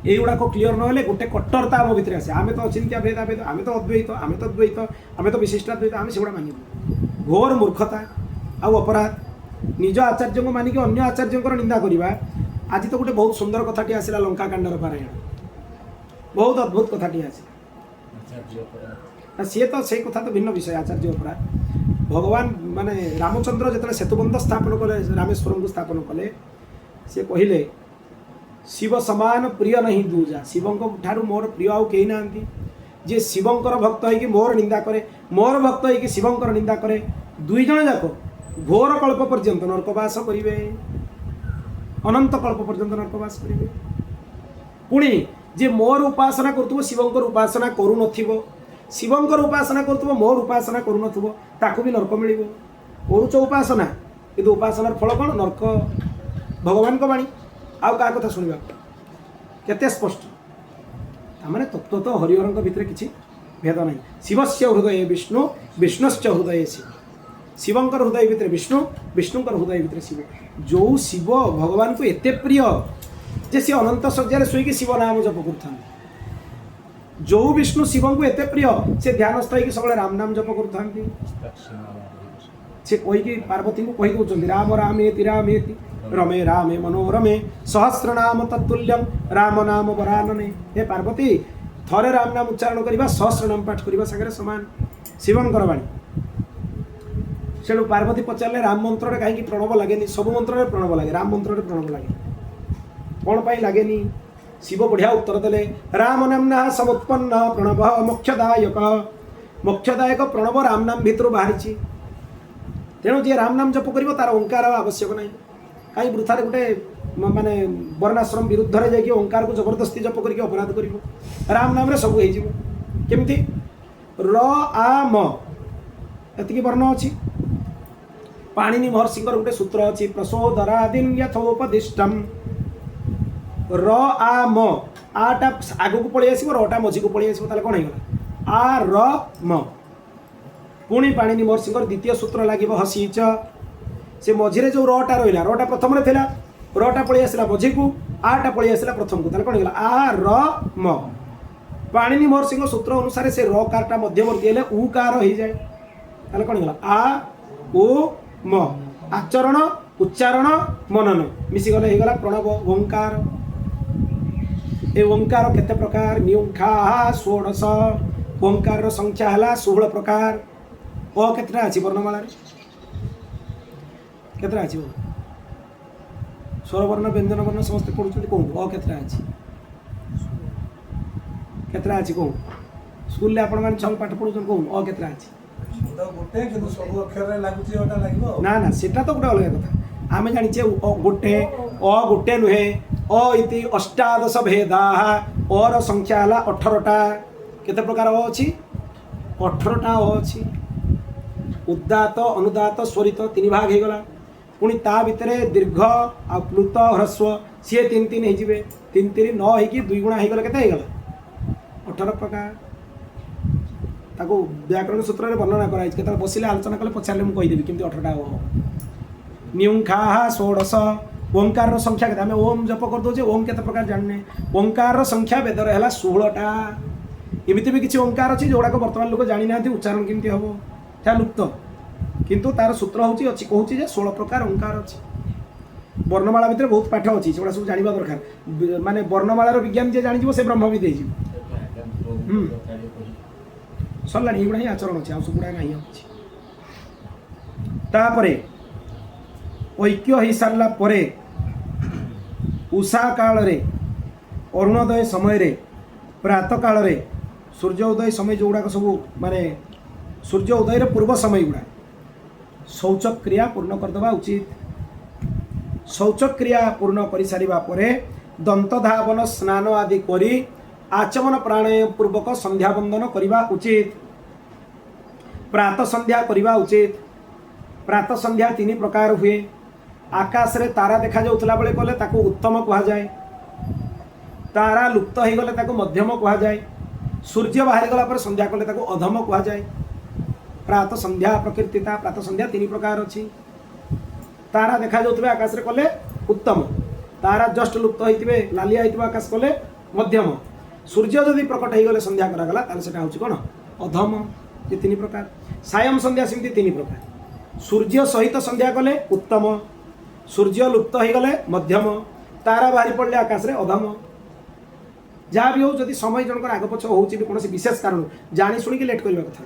युड़ाक क्लीयर ना गोटे कट्टरता आम भितर आसे आम तो अचिंत्य भेदा भेद आम तो अद्वैत आम तो द्वैत आम तो विशिष्टाद्वैत आम से मानव घोर मूर्खता आउ अपराध निज आचार्य को मानिक अन्य आचार्य निंदा करवा आज तो गोटे बहुत सुंदर कथाटी आसला लंका कांडर पारायण बहुत अद्भुत कथाटी आसला सी तो से कथा तो भिन्न विषय आचार्य अपराध भगवान माने रामचंद्र जो सेतुबंध स्थापन कले रामेश्वरम को स्थापन कले सी कहले शिव समान प्रिय नहीं दूजा शिवों ठारू मोर प्रिय आउ कहीं ना जे शिवंकर भक्त हो मोर निंदा करे मोर भक्त हो शिवंकर निंदा करे दुई जन जाक घोर कल्प पर्यंत नरकवास करेंगे अनंत कल्प पर्यंत नरकवास करेंगे पुणी जे मोर उपासना करुव शिवंकर उपासना करू शिवंकर उपासना करुव मोर उपासना करू ताकू भी नरक मिल करुच उपासना कि उपासनार फल कौन नरक भगवान को बाणी आउ क्या कथा शुणा केते स्पष्ट तामाने तत्व तो हरिहर भितर किसी भेद ना शिवस्य हृदय विष्णु विष्णुश्च हृदय शिव शिवंकर हृदय भितर विष्णु विष्णुकर हृदय भितर शिव जो शिव भगवान को एते प्रिय जे सी अनंत शଯ୍ୟାରେ ଶୋଇକି शिव नाम जप कर जो विष्णु शिव को एते प्रिय से ध्यानस्थ होकर सब राम नाम जप कर पार्वती को कही दौरान राम रामेति रामेति रमे रामे मनोरमे सहस्रनाम तत्तुल्यम राम नाम वरानने हे पार्वती थरे राम नाम उच्चारण करवा सहस्र नाम पाठ करवा सागर समान शिवंकर बाणी से पार्वती पचारे राम मंत्र कहीं प्रणव लगे सब मंत्र प्रणव लगे राम मंत्र प्रणव लगे कौन पाई लगे शिव बढ़िया उत्तर देले राम नामना समुत्पन्न प्रणव मोक्षदायक प्रणव राम नाम भितर बाहरी तेणु जी राम नाम जप कर तार ओंकार आवश्यक नहीं कहीं वृथार गोटे माने वर्णाश्रम विरुद्ध में जाकि ओंकार को जबरदस्ती जप करके अपराध कर राम नाम सब होमती र आ म एति वर्ण अच्छी पाणिनि महर्षि गोटे सूत्र अच्छी प्रसोदरादीन यथोपदिष्टम र आ म आटा आग को पलि आस रटा मझी को पलि आस कौन होगा आ र म पुणी पाणिनि महर्षि द्वितीय सूत्र लगे हसीच से मझे जो रटा रहा रटा प्रथम था रटा पलि आसला मझी को आटा पलि आसला प्रथम को कौन होगा आ र म पाणिनि महर्षि सूत्र अनुसार से र कारटा मध्यवर्ती हेले उ कार हो जाए कौन होगा आ ओ म आचरण उच्चारण मनन मिशीगले होगा प्रणव ओंकार ए ओंकार केते प्रकार न्यूखा 16 ओंकार संख्या है 16 प्रकार अ केतटा अछि वर्णमाला केतटा अछि स्वरवर्ण व्यंजन वर्ण समस्त पढ़ुଛନ୍ତି कौन अ केतटा अछि केतटा अछि कौन स्कूल ले आपण माने छल पाठ पढ़ुଛନ୍ତି कौन अ केतटा अछि तो गोटे किंतु सब अक्षर रे लागुची ओटा लागबो ना ना सेटा तो गोटे अलग कथा आमे जानिचे गोटे अ गोटे नुहे अ इति अष्टादश भेदाः अ र संख्या हला 18टा केते प्रकार अ अछि 18टा अ अछि उदात्त अनुदात्त स्वरित 3 भाग हे गला पुणी ता भितर दीर्घ आ प्लुत ह्रस्व सी 3 हो जाए 3 3 9 हो 2 गुणा हो गला के 18 प्रकार ताको व्याकरण सूत्र में वर्णना कराई केतल बसिले आलोचना कले पचारे मु कहि देबी केमती 18टा हो न्यूखा 16 ओंकार संख्या केते हमें ओम जप कर दो जे ओम केते प्रकार जानने ओंकार संख्या वेदर हैला 16टा एमिति भी किछि ओंकार अछि जोडा को वर्तमान लोक जानि नाथि उच्चारण केमती हबो ता लुप्त किंतु तार सूत्र होची अछि कहूची जे 16 प्रकार ओंकार अछि वर्णमाला भितर बहुत पाठ अछि सेडा सब जानिबा दरकार माने वर्णमाला रो विज्ञान जे जानि जिवो से ब्रह्मविद हे जिवो सरलाणी एगुड़ा ही आचरण अच्छे आउ सबुड़ा ना अच्छे तापरे ऐक्य हो सारा परे उषा काल रे अरुणोदय समय रे प्रातः काल रे सूर्य उदय समय जो गुड़ाक सब माने सूर्य उदय पूर्व समय गुड़ा शौच क्रिया पूर्ण करदेवा उचित शौच क्रिया पूर्ण कर सारिबा परे दंत धावन स्नान आदि करी आचमन प्राणायाम पूर्वक संध्या बंदन करवा उचित प्रातः संध्या करवा उचित प्रातः संध्या तीन प्रकार हुए आकाश रे तारा देखा जाउथला बेले कले ताको उत्तम कहा जाए तारा लुप्त हो गले ताको मध्यम कहा जाए सूर्य बाहरी गला पर संध्या कले ताको अधम कहा जाए प्रातः संध्या प्रकृतिता प्रातः संध्या तीन प्रकार अच्छी तारा देखा जाउथबे आकाश रे कले उत्तम तारा जस्ट लुप्त होइतिबे लालिया होइतिबे आकाश कले मध्यम सूर्य जदि प्रकट हो गले संध्या करा गला ताले सेटा होछि कोन अधम ये तीन प्रकार सायं संध्या सेमती तीन प्रकार सूर्य सहित संध्या कले उत्तम सूर्य लुप्त हो गले मध्यम तारा बाहरी पड़ले आकाश रे अधम जहाँ भी हो जदि समय जनकर आग पछ होउछि भी कोनोसी विशेष कारण जानी सुनी के लेट करबा कथा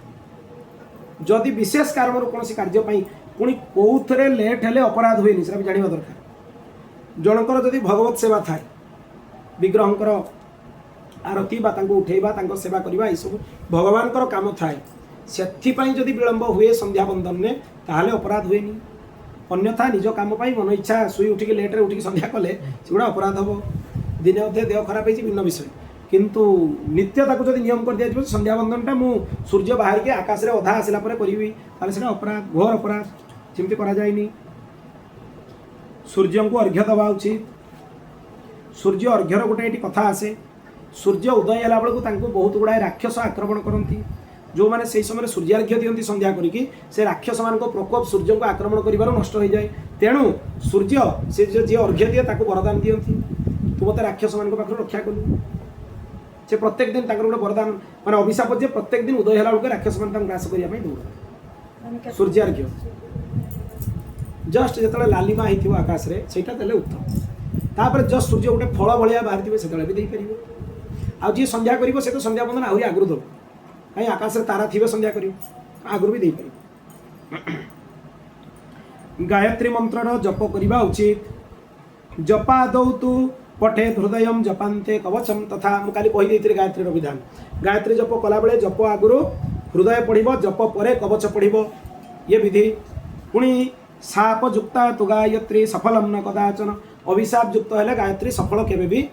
जदि विशेष कारण कोनोसी कार्य पई पुणी कौथरे लेट हेले अपराध हुएनि सेटा भी जानिबा दरकार जनकर जदि भगवत सेवा थाए विग्रहंकर आरती बा तांको उठेबा तांको सेवा करबा ई सब भगवानकर काम थाए सेथि पई जदि विलंब हुए संध्या बंदन ने ताहाले अपराध हुएनि अन्यथा निज काम पई मन इच्छा सुई उठिके लेट रे उठिके संध्या कले सेगुड़ा अपराध हबो दिने अधे देह खराब होइछि भिन्न विषय किंतु नित्यता को जदि नियम कर दिया जिवो संध्या बंदनटा मु सूर्य बाहर के आकाश रे अधा आसिला परे करिवि ताले सेटा अपराध घोर अपराध चिंती करा जायनि सूर्य को अर्घ्य दबा उचित सूर्य अर्घ्यर गोटे एटी कथा आसे सूर्य उदय होला बेलू तांको बहुत गुड़ाए राक्षस आक्रमण करती जो मैंने से समय सूर्यार्घ्य दियंती संध्या करिकी से राक्षस मान प्रकोप सूर्य को आक्रमण करिबार नष्ट हो जाए तेणु सूर्य से जी अर्घ्य दिए ताको वरदान दियंती तू मत राक्षस मान पाखर रक्षा कलु से प्रत्येक दिन ताकर गोटे वरदान माने अभिशाप जे प्रत्येक दिन उदय होला बेलू राक्षस मान ग्रास करिया पई दौड़ सूर्यार्घ्य जस्ट जो लालिमा होती आकाश रे सेटा देले उत्तम तापर जस्ट सूर्य गोटे फल भलिया बाहर थे से भी देपर आउ जी संध्या कर तो संध्या बंदन आहरी आगु दब कहीं आकाश रे तारा थी संध्या कर आगु भी देपर गायत्री मंत्र जप करवा उचित जपादौ तु पठे हृदय जपान्ते कवचम तथा मुझे कही गायत्री विधान गायत्री जप कला बेले जप आगुरी हृदय पढ़ जप पर कवच पढ़ ये विधि पुणी साप जुक्ता तु गायत्री सफलम न कदाचन अभिशाप युक्त है गायत्री सफल केवे भी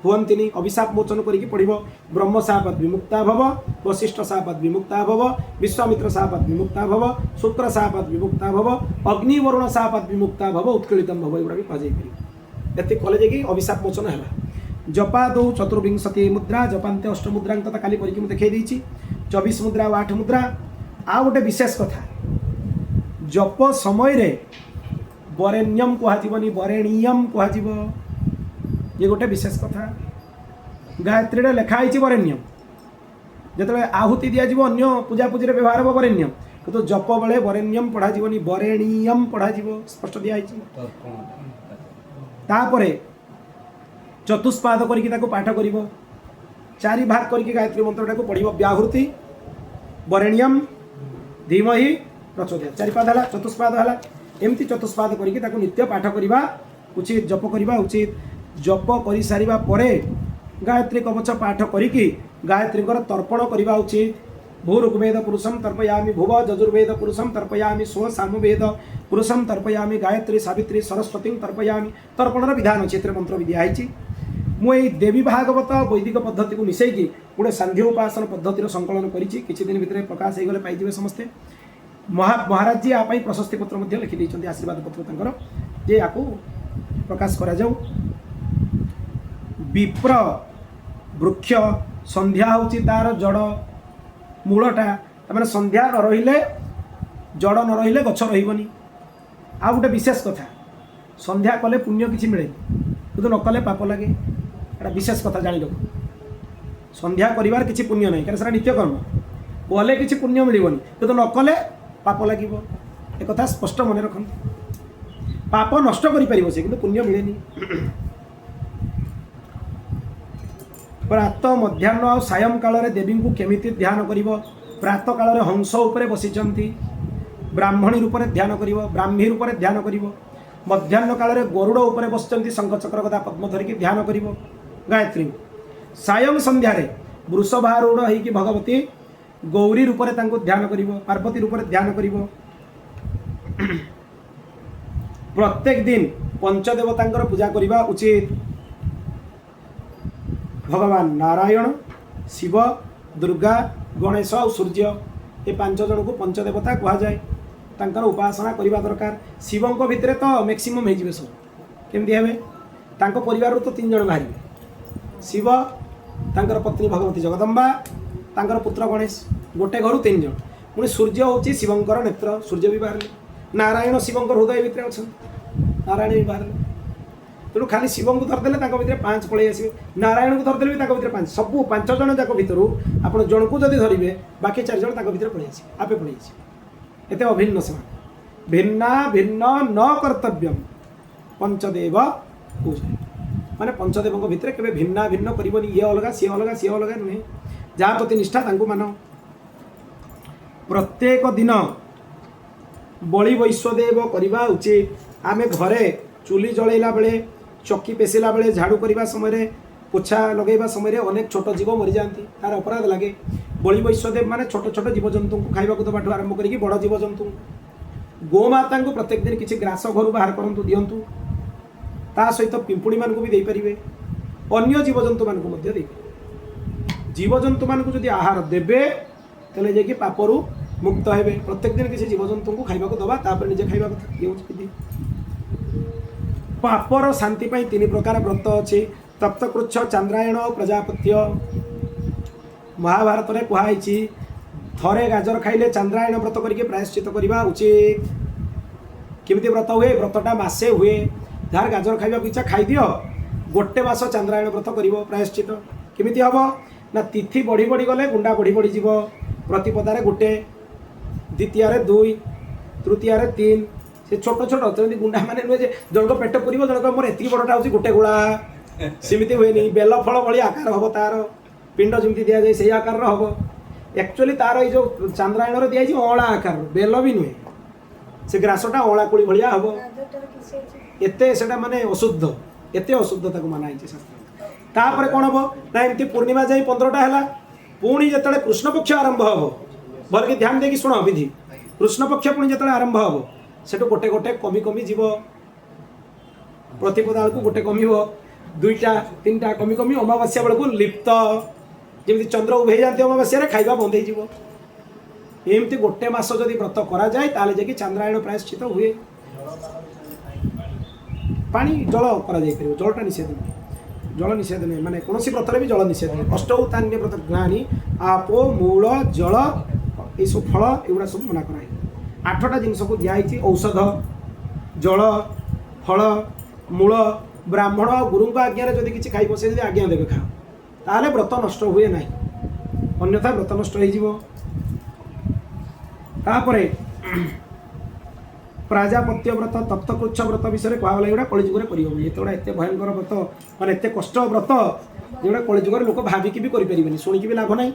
हुअन्तिनी अभिशाप मोचन करके पढ़ ब्रह्म सापद विमुक्ता भव वशिष्ठ सापद विमुक्ता भव विश्वामित्र सापद विमुक्ता भव शुक्र सापद विमुक्ता भव अग्निवरुण सापद विमुक्ता भव उत्कीर्तम भव एगुड़ा भी कह एति कले जाकि अभिशाप मोचन है जपादौ चतुर्विंशति मुद्रा जपान्ते अष्ट मुद्रा तो काली करके मुझे देखई देछि 24 मुद्रा 8 मुद्रा आ गोटे विशेष कथा जप समय रे वरेण्यम कहजीवनी वरेणीयम कहजीव ये गोटे विशेष कथा गायत्री रे लिखाई वरेण्यम जिते आहुति दिज्व अन्य पूजा पूजी व्यवहार हो वरेण्यम किंतु जप बेले वरेण्यम पढ़ाजीवनी वरेणीयम पढ़ाजीव स्पष्ट दिखाई तापरे चतुष्पाद करके पाठ कर चारि भाग करके गायत्री मंत्रटा को पढ़ व्याहृति वरेण्यम धीमहि प्रचोदयात् चारिपाद है चतुष्पाद है एमती चतुष्पाद करके नित्य पाठ करवा उचित जप करवा उचित जप कर सारिबा परे गायत्री कवच पाठ करिकी गायत्री तर्पण करवा उचित भूऋग्वेद पुरुषम तर्पयामि भुव यजुर्वेद पुरुषम तर्पयामि स्व सामवेद पुरुषम तर्पयामि गायत्री सावित्री सरस्वती तर्पयामि तर्पणर विधान अच्छे मंत्र भी दिखाई मुझे देवी भागवत वैदिक पद्धति को मिसैकी गोटे सांध्य उपासन पद्धतिर संकलन करिछि किछि दिन भितर प्रकाश हो गले पाइबे समस्ते महाराज जी आप प्रशस्ति पत्र लिखिदे आशीर्वाद पत्र तंकर जे या प्रकाश करा जाऊ विप्र वृक्ष संध्या होची तार जड़ मूलटा मैंने संध्या न रहिले जड़ न रहिले गछ रही आ गोटे विशेष कथा संध्या कले पुण्य किसी मिले किंतु न कले पाप लगे एटा विशेष कथा जानी लो संध्या करिवार किसी पुण्य नहीं कारण नित्यकर्म कले किसी पुण्य मिलबनी किंतु न कले पाप लगे एक कथा स्पष्ट मन रखते पाप नष्ट कर पार से किंतु पुण्य मिलेनी प्रातः मध्याह्न और सायं काल देवी को केमिति ध्यान करिवो प्रातः काल हंस उपरे बसिचंती ब्राह्मणी रूप में ध्यान करिवो ब्राह्मी रूप में ध्यान करिवो मध्याह्न काल गरुड़ उपरे बसचंती शंख चक्र गदा पद्म धरिकी ध्यान करिवो गायत्री सायं संध्या वृषभारूढ़ होइकी भगवती गौरी रूप में ध्यान करिवो पार्वती रूप में ध्यान करिवो प्रत्येक दिन पंचदेवतांकर पूजा करवा उचित भगवान नारायण शिव दुर्गा गणेश और सूर्य ये 5 जन को पंचदेवता कह जाए तांकर उपासना करवा दरकार शिवों भितर तो मैक्सिमम हो सब केमती हे तांको परिवार तो 3 जन बाहर शिव तांकर पत्नी भगवती जगदम्बा तांकर पुत्र गणेश गोटे घर 3 जन पुणी सूर्य हूँ शिवंकर नेत्र सूर्य भी बाहर नारायण शिवंकर हृदय भितर अच्छा नारायण भी बाहर तेणु खाली शिव को धरदेले भितर 5 पलि आसवे नारायण को धरदेले भी भितर 5 सबू 5 जन जाक भितर आप जन को जदि धरवे बाकी 4 जन भितर पलि आसवे आपे पलि आसवे एते अभिन्न समान भिन्ना भिन्न न कर्तव्यम पंचदेव पूजा माने पंचदेव भितर केवे भिन्ना भिन्न करबनी ये अलगा सी अलगा नुहे जहाँ प्रति निष्ठा तांको मान प्रत्येक दिन बलि वैश्वदेव करवा उचित आमे घरे चुली जलैला बेले चक्की पेसिला बेले झाड़ू करने समय पोछा लगेगा समय अनेक छोट जीव मरी जाती तार अपराध लगे बलि वैश्वदेव माने छोट छोट जीवजंतु को खाइबा दबाठू आरंभ करके बड़ जीवजंतु गोमाता को प्रत्येक दिन किसी ग्रास घर बाहर करूँ दिंतु ता सहित पिंपुड़ी मान भी देपारे अन्य जीवजंतु मान जीवजंतु मान जदि आहार देवे तेल जाकि पापरू मुक्त हे प्रत्येक दिन किसी जीवजंतु को खाइबा दबा तापर निजे खाइबा कथा ये विधि पापर शांति 3 प्रकार व्रत अच्छी तप्तकृच्छ चंद्रायण प्रजापत्य महाभारत में कहुई थरे गाजर खाइले चंद्रायण व्रत करके प्रायश्चित करवा उचित केमती व्रत हुए व्रतटा मासे हुए जार गाजर खाइबा इच्छा खाईदि गोटे मास चंद्रायण व्रत कर प्रायश्चित केमिति हम ना तिथि बढ़ी बढ़ी गले गुंडा बढ़ी बढ़ी जीव प्रतिपदारे गोटे द्वितीय 2 तृतीय 3 से छोट छोट जमी गुंडा मैंने नुहे जनक पेट पूरी जनक मोर एति बड़टा हूँ गोटे गोला सेमती हुए बेल फल भाई आकार हम तार पिंड जमी दि जाए से आकार हम एक्चुअली तार ये जो चंद्रायण दिखाई अँला आकार बेल भी नुहे से ग्रासटा अँला कोड़ी भाया हम एते सेटा माने अशुद्ध एते अशुद्धता को माना शास्त्र तापर कौन हम ना एमती पूर्णिमा जाए 15टा है पुणी जो कृष्णपक्ष आरंभ हम भल के ध्यान देकी शुण विधि कृष्णपक्ष पुणी जो आरंभ हम सेटू गोटे गोटे कमी कमी जीव प्रतिपदा को गोटे कम 2टा 3टा कमी कमी अमावास्या बेलू लिप्त जमी चंद्र उभे जाती अमावास्या खाइबा बंद होमती गोटे मास जदि व्रत करा जाए ताले जाकि चंद्रायण प्रायश्चित हुए पानी जल करा जाय परिबो जलटा निषेध नहीं जल निषेध नहीं माने कौन व्रत भी जल निषेध नहीं अष्टौतान्य व्रत ज्ञानी आपो मूल जल ये सब फल एगुड़ा सब मना कराई 8टा जिनस को दिखाई औषध जल फल मूल ब्राह्मण गुरु आज्ञा जदि किसी खाइब से आज्ञा देवे खाओ ताले व्रत नष्ट हुए ना अन्यथा व्रत नष्ट हो प्राजापत्य व्रत तप्तकृच्छ व्रत विषय कहला एगुड़ा कलिजुगे करना एत भयंकर व्रत मैंने एत कष्ट व्रत जोड़ा कलिजुगे लोक भाविकी भी करें शुणिकी भी लाभ ना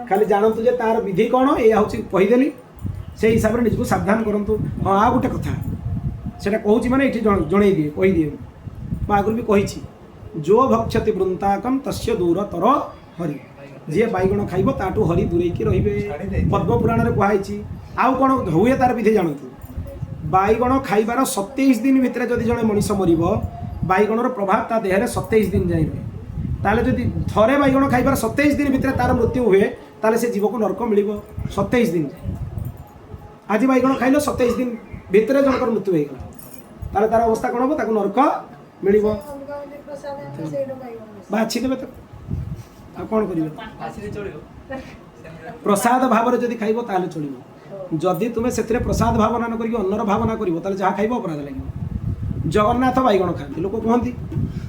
खाली जानतु जे तार विधि कौन यह कहीदेली से हिसाब से निजको सावधान करूँ हाँ आ गोटे कथा से कहूँ मैंने ये जन दिए कहीदिए मैं आगुरी भी कही जो भक्षति वृंताकम तस्य दूर तर हरि जी बैगण खाइब ताठू हरि दूरेकी रे पद्म पुराण में कहुई आउ कौन हुए तार विधि जानतु बैगण खाइबार 27 दिन भितर जदि जड़े मनीष मर बैगणर प्रभाव ता देह 27 दिन जाए हुए ताले जदि थरे बैगण खाइबार 27 दिन भितर तार मृत्यु हुए ताले से जीव को नरक मिल 27 दिन आज बैगण खाइल 27 दिन भितर जनकर मृत्यु होगा ताले तार अवस्था कौन हम ताको नरक मिल बाछी देवे तो कौन करेंगे प्रसाद भाव जदि खाइब ताले चलो जदि तुम्हें से प्रसाद भावना न करके अन्नर भावना कर जहाँ खाइब अपराध लगे जगन्नाथ बैगण खाती लोक कहती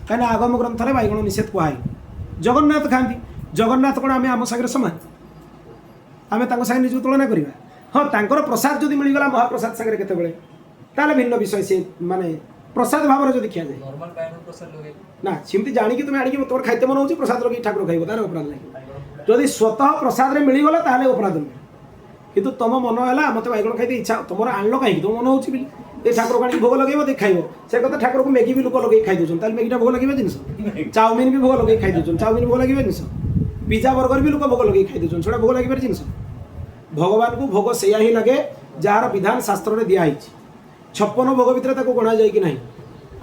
कहीं आगम ग्रंथ में बैगण निषेध कहुई जगन्नाथ खाती जगन्नाथ कौन आम सागर समान आम सागे निज तुलना करवा हाँ तर प्रसाद जदि मिलगला महाप्रसाद सागर केतबे ताले भिन्न विषय से माने प्रसाद भाव जब खिया जाए नॉर्मल पाइन प्रसाद लगे ना सेमती जाणी तुम आनी तुम खाइते मन हो प्रसाद लगे ठाकुर खाइब तार अपराध लगे जदि स्वतः प्रसाद रे मिलगला ताले अपराध नुहे किंतु तुम मन है मत बैगण खाई इच्छा तुम आनल कहीं तुम मन हो ठाकुर का भोग लगे देख खाइब से कथा ठाकुर को मैगी भी लोक लगे खाई दूसरे मैगीटा भोग लगे जिन चाउमिन भी भोग लगे खाई दूसरे चाउमिन भोग लगे जिन पिज्जा बर्गर भी लोक भोग लगे खाई दूसरे छोड़ा भोग लगे जिन भगवान को भोग से ही लगे जार विधान शास्त्र में दिखाई 56 भोग भितर गणा जाए कि नहीं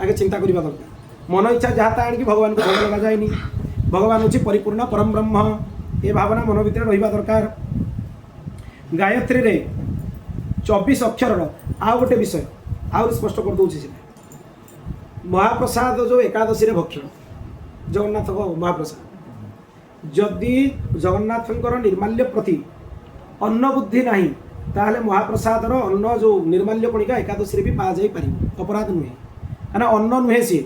आगे चिंता करवा दरकार मन इच्छा जहाँ आनिक भगवान को भोग लगा जाए भगवान हूँ परिपूर्ण परम ब्रह्म ये भावना मन भितर रहा दरकार गायत्री रे 24 अक्षर आउ गोटे विषय आउरी स्पष्ट कर दूसरी से महाप्रसाद जो एकादशी रे भक्षण जगन्नाथ महाप्रसाद जदि जगन्नाथंकर निर्माल्य प्रति अन्न बुद्धि नहीं ताहले महाप्रसाद अन्न जो निर्माल्य कणिका एकादशी रे भी पा जाई पारि अपराध नुहे ना अन्न नुहे सी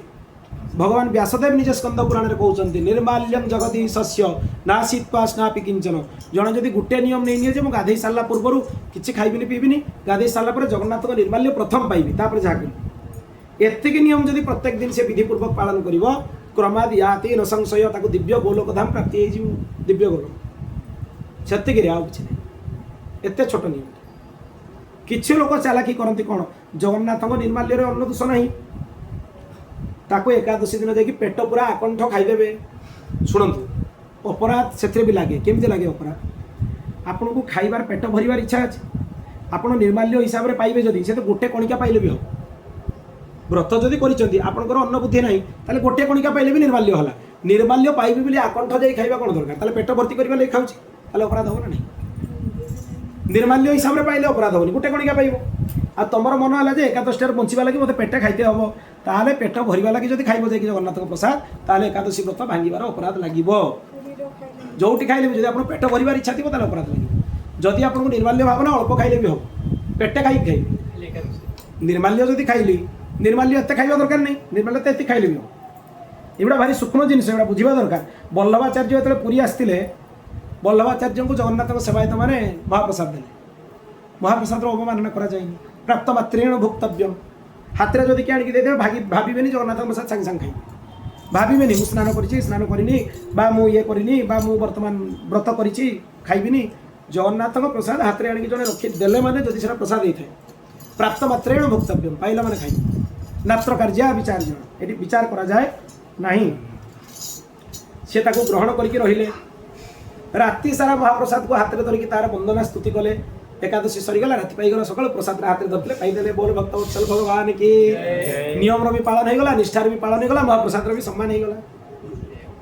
भगवान व्यासदेव निज स्कंद पुराण में कहते निर्माल्यम जगती शस्य नासीत्वा स्नापि किंचन जड़े जदि गोटे नियम नहीं निए मुझे गाधे सारा पूर्व किसी खाइबिनी पीबिनी गाधे सारापर जगन्नाथ निर्माल्य प्रथम पाइबी तापर जहाँ करी एतिक नियम जदि प्रत्येक दिन से विधिपूर्वक पालन कर क्रमाद याति न संशय ताको दिव्य गोलोक धाम प्राप्ति हो दिव्य गोलोक सेतिक आउ कि एत छोट नियम किसी लोक चालाकी करती कौन जगन्नाथ निर्माल्य अन्न दोष नहीं ताको एकादशी दिन जाकि पेट पूरा आकंठ खाईदेवे शुणु अपराध से भी लगे केमती लगे अपराध आपन को खाइबार पेट भरवार इच्छा अच्छे आपन निर्माल्य हिसाब से पाइबे जदि से तो गोटे कणिका पाइले भी हम व्रत जदि करकर अन्न बुद्धि ना ताले गोटे कणिका पाइले भी निर्माल्य हला निर्माल्य पाइबे बोली आकंठ जाई खाइबा कौन दरकार ताले पेट भर्ती करबा ले खाउची ताले अपराध हो ना नहीं निर्माल्य हिसाब से पाइले अपराध होनी गोटे कणिका पाइब आ तुम मन है जे एकादशी बंचा लगे मतलब पेट खाइते हम ताले पेट भरवा लगे जब खाइब जाए जगन्नाथ प्रसाद ताले एकादशी व्रत भांगार अपराध लगे जो खाइले भी आप पेट भरवार इच्छा थी अपराध लगे जदि आपको निर्माल्य भावना अल्प खाइले भी हम पेटे खाई खाइबे निर्माल्य जदि खाइली निर्माल्य एत खाइबा दरकार नहीं निर्माल्य तो ये खाइले भी हम एगुड़ा भारी सूक्ष्म जिनिस एगुड़ा बुझा दरकार बल्लभाचार्य जो पुरी आसते बल्लभाचार्य को जगन्नाथ सेवायत मैंने महाप्रसाद देले महाप्रसाद अवमानना करा जाएनी प्राप्त मात्रेण भोक्तव्य हाथ में जदि किए आनिक देदेवे भावे जगन्नाथ प्रसाद सांगे सांगे खाई भावे मुझे स्नान करी स्नान करनी ये करनी बर्तमान व्रत करी खाइबिनी जगन्नाथ प्रसाद हाथ में आनिक जड़े रखी देले मैंने जदि से प्रसाद होता है प्राप्त मात्रेण भोक्तव्य पाइला मैंने खाई नात्र कार्य विचार ये विचार करा जाए नहीं से ग्रहण करके रहिले राति सारा महाप्रसाद को हाथ में धरिकी तार वंदना स्तुति कले एकादशी सरीगला राति पाईगला सकाल प्रसाद हाथ में धरते पाईदे बोल भक्त वत्सल भगवान की नियम भी पालन होगा निष्ठार भी पालन होगा महाप्रसाद भी सम्मान होगा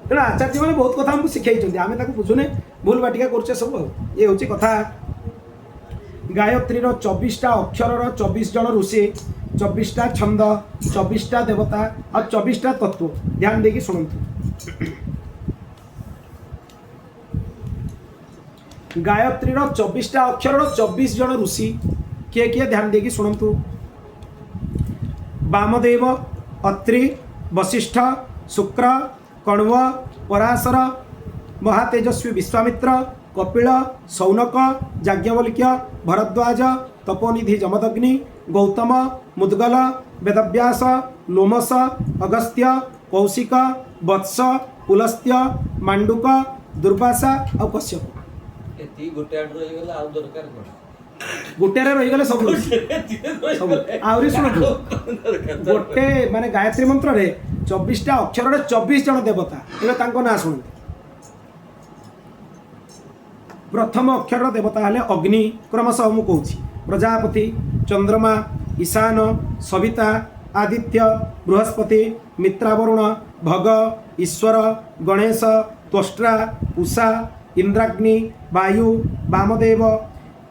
तेना आचार्य मैंने बहुत कथा हमको शिखाई आम बुझुने भूल बाटिका कर सब ये हूँ कथा गायत्री 24टा अक्षर 24 जन ऋषि 24टा छंद 24टा देवता और 24टा तत्व ध्यान देकी शुणु गायत्री 24टा अक्षर 24 जन ऋषि किए किए ध्यान देकी शुणु वामदेव अत्रि वशिष्ठ शुक्र कण्व पराशर महातेजस्वी विश्वामित्र कपिल सौनक याज्ञवल्क्य भरद्वाज तपोनिधि जमदग्नि गौतम मुद्गल वेदव्यास लोमस अगस्त्य कौशिक वत्स पुलस्त्य मांडुक दुर्वासा और कश्यप गोटे दरकार गोटे रहीगले सब आहरी शुणु गोटे माने गायत्री मंत्र रे 24टा अक्षर 24 जन देवता एवं ना शुणु प्रथम अक्षर देवता हेले अग्नि क्रमशः मु कहूँ प्रजापति चंद्रमा ईशान सविता आदित्य बृहस्पति मित्रावरुण भग ईश्वर गणेश त्वष्ट्रा उषा इंद्राग्नि वायु वामदेव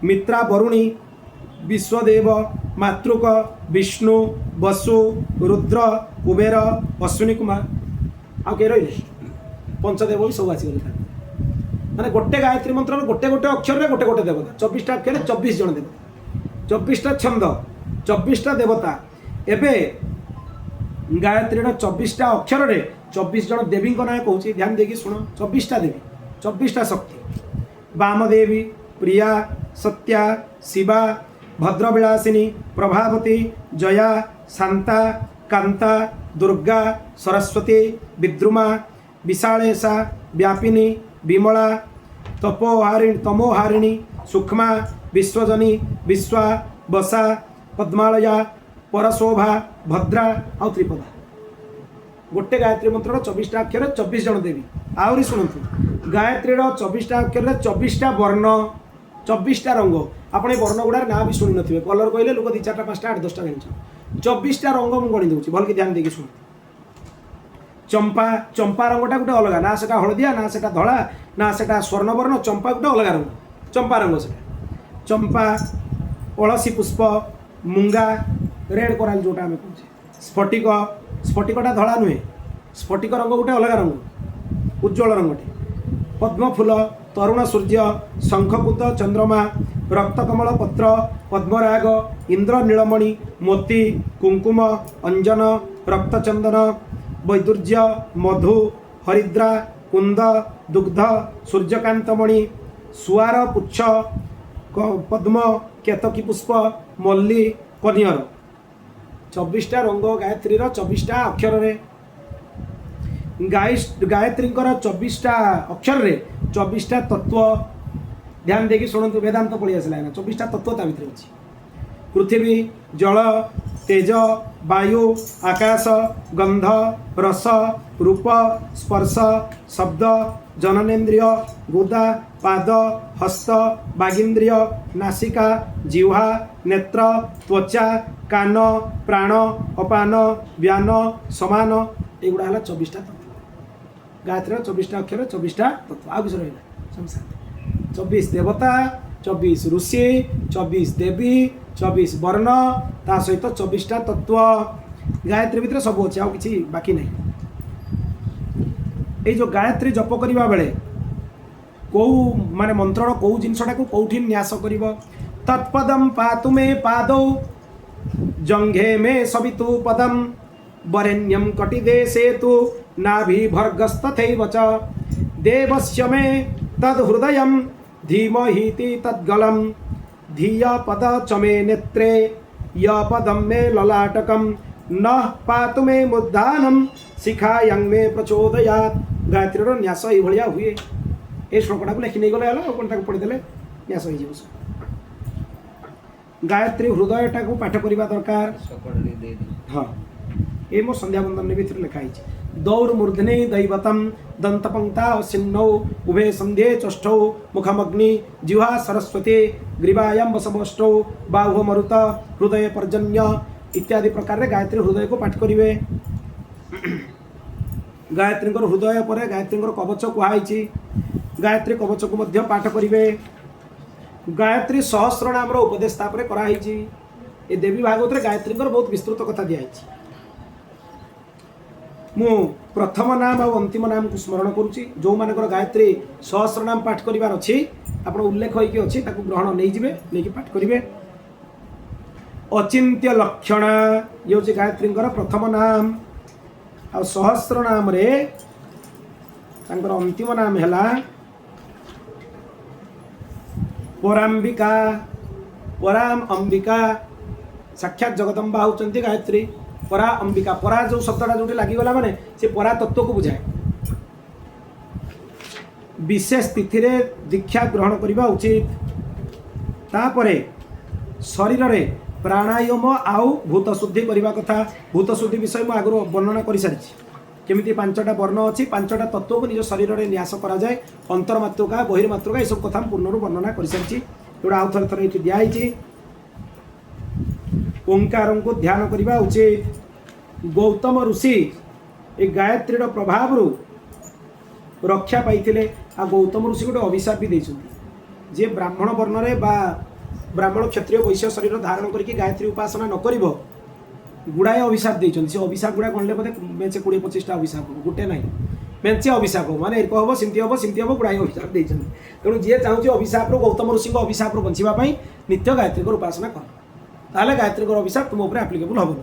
मित्रा वरुणी विश्वदेव मातृक विष्णु वसु रुद्र कुबेर अश्विनी कुमार आउ के रही पंचदेव भी सब आसीगले माने गोटे गायत्री मंत्र गोटे गोटे अक्षर रे गोटे गोटे देवता 24टा अक्षर 24 जन देवता 24टा छंद 24टा देवता एबे गायत्री 24टा अक्षर रे 24 जन देवी ना कहूँ ध्यान देकी शुण 24टा देवी 24टा शक्ति वामदेवी प्रिया सत्या शिवा भद्रविलासिनी प्रभावती जया शांता कांता दुर्गा सरस्वती विद्रुमा विशालेशा व्यापिनी विमला तमोहारिणी सूक्ष्मा विश्वजनी विश्वा बसा पद्मालया परशोभा भद्रा आउ त्रिपदा गोटे गायत्री मंत्र 24टा अक्षर 24 जन देवी आहरी शुणु गायत्री 24टा अक्षर 24टा वर्ण 24टा रंग आप वर्ण गुड़ार ना भी शुणी नथिबे कलर कहले लोक 2 4 5 8 10 जान 24टा रंग मु गणी दूची भल के ध्यान देकी शुण चंपा चंपा रंगटा गोटे अलग ना सेटा हलदिया ना सेटा धला ना सेटा स्वर्णवर्ण चंपा गोटे अलग रंग चंपा रंग सेटा चंपा अलसी पुष्प मुंगा रेड कोराल जोटा आम कहे स्फटिक स्फटिकटा धला नुहे स्फटिक रंग गोटे अलग रंग उज्ज्वल रंगटे पद्म फूल तरुण सूर्य शंखपुत चंद्रमा रक्तकमल पत्र पद्मराग इंद्र नीलमणि मोती कुंकुम अंजन रक्तचंदन वैदुर्य मधु हरिद्रा कुंद दुग्ध सूर्यकांतमणि सुआर पुच्छ पद्म केतकी पुष्प मल्ली कनियर 24टा रंग गायत्री 24टा अक्षर रे गायत्री 24टा अक्षर रे 24टा तत्व ध्यान देखिए शुणु वेदांत पढ़ी आसला 24टा तत्व ता भितर अछि पृथ्वी जल तेज वायु आकाश गंध रस रूप स्पर्श शब्द जननेन्द्रिय गुदा पाद हस्त बागिंद्रिय नासिका जिह्वा नेत्र त्वचा कान प्राण अपान व्यान समान एगुड़ा है 24टा तत्व गायत्री 24टा अक्षर 24टा तत्व आ किसी रहा 24 देवता 24 ऋषि 24 देवी 24 वर्ण ता सहित 24टा तत्व गायत्री भितर सब अच्छे आ कि बाकी नहीं ये जो गायत्री जप करने बेले कौ माने मंत्र कौ जिनसटा को कौठी न्यास कर तत्पदम पातु मे पादौ जंघे मे सवितु पदम वरेण्यम कटिदेशे तु नाभि भर्गस्तथैव च देवस्य मे तद हृदयम धीमहीति तद्गलम धिया पद च मे नेत्रे य पदम मे ललाटकम न पातु मे मुद्दानम शिखायं मे प्रचोदयात् गायत्री न्यास ये हुए ए श्लोकटा को लिखि नहीं गले कौन पढ़ीदे न्यास हो गायत्री हृदयटा को पाठ करवा दरकार हाँ ये मो संध्या बंदन भी लिखाई दौर्मूर्धने दैवतम दंतपंक्ता सिन्नौ उभे संध्ये चष्टौ मुखमग्नि जिह्वा सरस्वती ग्रीवायां वसवष्टौ बाहु मरुत हृदय पर्जन्य इत्यादि प्रकार रे गायत्री हृदय को पाठ करिवे गायत्री हृदय पर गायत्री कवच कहुई गायत्री कवच को मध्य पाठ करिवे गायत्री सहस्र नाम उपदेश तापर कराई ए देवी भागवत गायत्री बहुत विस्तृत कथा दिखाई मु प्रथम नाम और अंतिम नाम को स्मरण करुच्ची जो मानकर गायत्री सहस्र नाम पाठ करार अच्छी आप उल्लेख होगी अच्छी ग्रहण नहीं जाए नहीं पाठ करेंगे अचिंत्य लक्षण ये हूँ गायत्री प्रथम नाम आ सहस्र नाम रे अंतिम नाम है पराम्बिका पराम अंबिका साक्षात जगदम्बा होती गायत्री परा अंबिका परा जो शब्दटा जो लगिगला माने से परा तत्व को बुझाए विशेष तिथि रे दीक्षा ग्रहण करने उचित तापरे शरीर रे प्राणायाम आउ भूत शुद्धि करने कथा भूत शुद्धि विषय मैं आगु वर्णना कर सारी केमिति 5टा वर्ण अच्छी 5टा तत्व को निज शरीर में न्यास करा जाए अंतर्मातृका बहिर्मातृका ये सब कथा पूर्ण वर्णना कर सारी जोड़ा आउ थर थर ये दिखाई ओंकार को ध्यान करने उचित गौतम ऋषि ए गायत्री प्रभाव रक्षा पाई आ गौतम ऋषि गोटे अभिशाप भी देते जे ब्राह्मण वर्ण रे बा ब्राह्मण क्षत्रिय वैश्य शरीर धारण करके गायत्री उपासना न कर गुड़ाए अभिशाप देते से अभिशाप गुड़ा गणले बोधे मेचे 20-25टा अभिशाप हम गोटे ना मेचे अभिशाप माने एक हम सिमती हम गुड़ाए अभिशाप देते तेणु जी चाहूँ अभिशाप गौतम ऋषि अभिशाप बचापी नित्य गायत्री उपासना कर ताले गायत्री अभिशाप तुम उपर आप्लिकेबल हम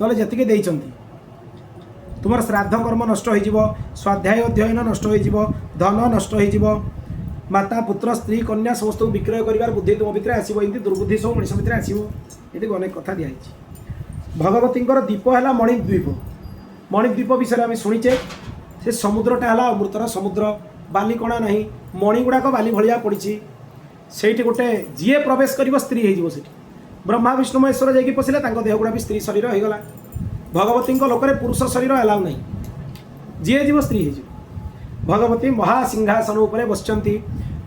ना जी देते तुम श्राद्ध कर्म नष्ट हो स्वाध्याय अध्ययन नष्ट हो धन नष्ट हो माता पुत्र स्त्री कन्या समस्त विक्रय कर बुद्धि तुम भितर आसो दुर्बुद्धि सब मनीष भितर आसो ये अनेक कथा दिखाई भगवतींकर दीप है मणिद्वीप। मणिद्वीप विषय आम शुणीचे से समुद्रटा है अमृतर समुद्र, बालिकणा ना मणि गुड़ाक बाली भाया पड़ी से गोटे जी प्रवेश कर स्त्री हो ब्रह्मा विष्णु महेश्वर जाकि पशिले देह गुड़ा भी स्त्री शरीर होगला। भगवती लोकरे पुरुष शरीर अलाउ नहीं, जी जीव स्त्री हो। भगवती महासिंहासन उपर बसचंती,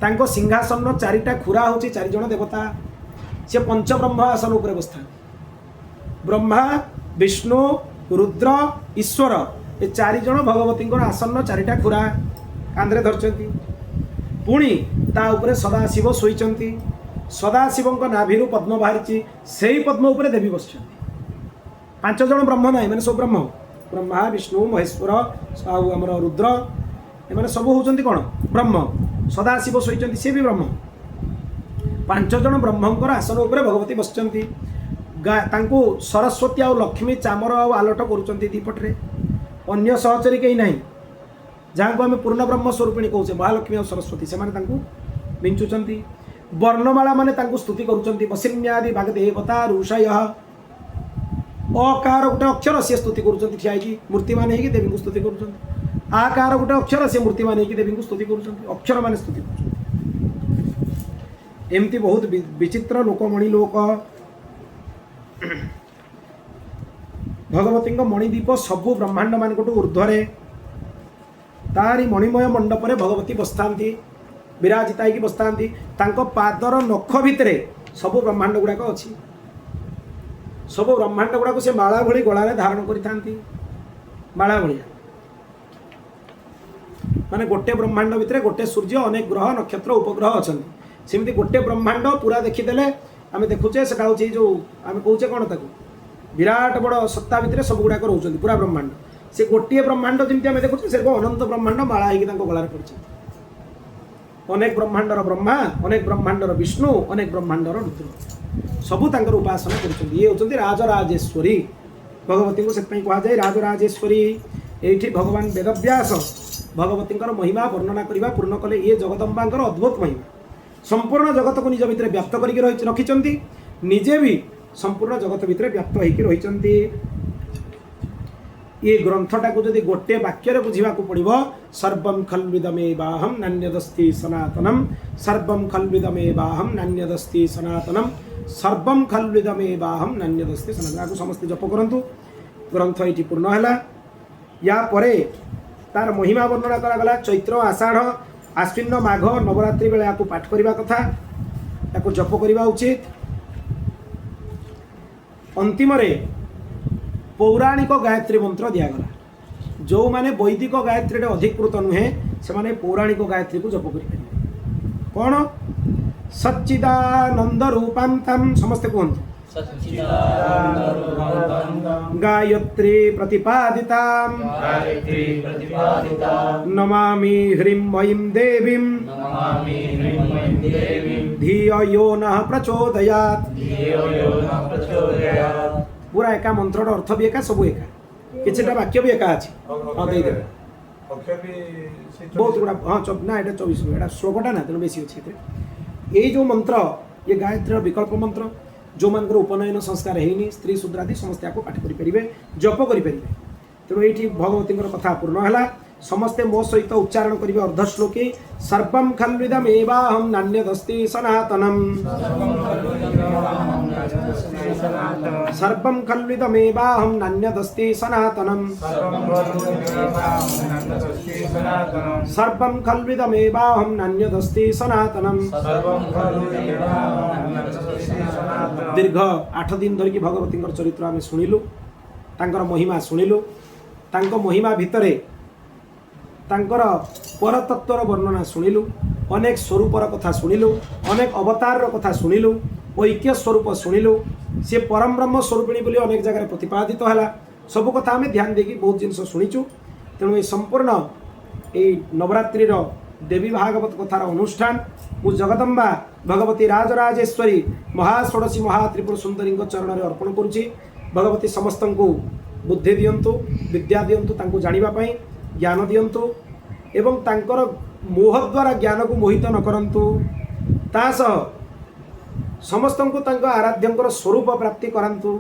सिंहासन चारिटा खुरा हूँ 4 जण देवता, सी पंचब्रह्म आसन उपर बसता। ब्रह्मा विष्णु रुद्र ईश्वर ये 4 जण भगवती आसन 4टा खुरा कांधे धरचंती। पुणी ता उपरे सदाशिव शोइचंती, सदाशिव नाभि पद्म बाहरी से पद्म उपर देवी बस। 5 जण ब्रह्म ना मैंने सब ब्रह्म, ब्रह्मा विष्णु महेश्वर आमर रुद्र एम सब होती कौन ब्रह्म। सदाशिव शोइचंती सी भी ब्रह्म। 5 जण ब्रह्मंकर आसन उपर भगवती बसचंती। सरस्वती आ लक्ष्मी चामर आलट करुँच दीपटे। अन्य सहचरी कहीं ना जहाँ को आम पूर्ण ब्रह्म स्वरूपिणी कहे महालक्ष्मी और सरस्वती से विंचुंट। वर्णमाला माने स्तुति करुँच वसिन्यादि वाग्देवता ऋषय। अकार गोटे अक्षर सी स्तुति करुँच ठिया मूर्तिमान हो देवी को स्तुति करुँच। आकार गोटे अक्षर सी मूर्तिमान हो देवी को स्तुति करुँच। अक्षर मान स्तुति कर एमती बहुत विचित्र लोकमणि लोक। भगवती मणिद्वीप सबू ब्रह्मांड मान ऊर्ध्वे तारी मणिमय मंडप रे भगवती बसता विराजिता होगी बसता। पादर नख भितर सबू ब्रह्मांड गुड़ाक अच्छी। सब ब्रह्मांड गुड़ाक से माला भली गलार धारण करी माला भाया माने गोटे ब्रह्मांड भितर गोटे सूर्य अनेक ग्रह नक्षत्र उपग्रह अच्छा सेमती गोटे ब्रह्मांड पूरा देखीदेले आम देखुचे से जो आम कहे कौन ताको विराट बड़ सत्ता भितर सब गुड़ाक रोचे पूरा ब्रह्मांड। से गोटे ब्रह्मांड जमी आम देखुचे से अनंत ब्रह्मांड माला होगी गलार पड़ी। अनेक ब्रह्मांडर ब्रह्मा, अनेक ब्रह्मांडर विष्णु, अनेक ब्रह्मांडर रुद्र सबू उपासना कर। ये होती राजराजेश्वरी भगवती को से कहुए राजराजेश्वरी। ये भगवान वेदव्यास भगवती महिमा वर्णना करने पूर्ण कले। ये जगदम्बा अद्भुत महिमा संपूर्ण जगत को निज भितर व्याप्त करके रखिंट, निजे भी संपूर्ण जगत भितर व्याप्त होकर रही। ये ग्रंथटा को जदि गोटे वाक्य बुझा पड़ो सर्वं खल्विदमेवाहं नान्यदस्ति सनातनम, सर्वं खल्विदमेवाहं नान्यदस्ति सनातनम, सर्वं खल्विदमेवाहं नान्यदस्ति सनातनम। समस्त जप करंतु। ग्रंथ ये पूर्ण है। या परे तार महिमा वर्णना करागला। चैत्र आषाढ़ आश्विन माघ नवरात्रि बेले या पाठ करने कथा, या जप करने उचित। अंतिम पौराणिक गायत्री मंत्र दिगला। जो माने वैदिक गायत्री अधिकृत नुहे से माने पौराणिक गायत्री को जप करें। कौन सच्चिदानंद रूपांतम समस्ते कहतु गायत्री प्रतिपादिता नमामि ह्रीं ऐं देवीं धियो यो नः प्रचोदयात्। पूरा एका मंत्र अर्थ भी एका सब एका किछटा वाक्य भी एका अच्छी। हाँ दे बहुत गुड़ा। हाँ ना ये 24 श्लोकटा ना तेणु बेसी अच्छे। ये जो मंत्र ये गायत्री विकल्प मंत्र जो मानकर उपनयन संस्कार है स्त्री शूद्रादि समस्त आपको पाठ करें जप करें। तेणु ये भगवती कथा पूर्ण है। समस्ते मो सहित उच्चारण करेंगे अर्ध श्लोके सर्वं खल्विदमेवाहं नान्यदस्ति सनातनम, सर्वं खल्विदमेवाहं नान्यदस्ति सनातनम, सर्वं खल्विदमेवाहं नान्यदस्ति सनातनम। दीर्घ 8 दिन धरिकी भगवती चरित्र आम शुणिलु, तांकर महिमा शुणिलु, तांको महिमा भितरे तांकर परतत्वर वर्णना शुणिलु, अनेक स्वरूपर कथा शुणिलु, अनेक अवतार कथा शुणिलु, ऐक्य स्वरूप शुणिलु। सी परम ब्रह्म स्वरूपिणी बोली अनेक जगह प्रतिपादित है। सब कथा आम ध्यान देकी बहुत जिनस शुणीचु। तेणु ये संपूर्ण ये नवरात्रि देवी भागवत कथार अनुष्ठान मु जगदम्बा भगवती राजराजेश्वरी महाषोडशी महात्रिपुर सुंदरी चरण में अर्पण करुच्ची। भगवती समस्त को बुद्धि दियंतु, विद्या दियंतु, तांको जानिबा पई ज्ञान दियंतु एवं तांकर मोह द्वारा ज्ञान को मोहित न करंतु। तासह समस्त को तांको आराध्यंकर स्वरूप प्राप्ति करंतु।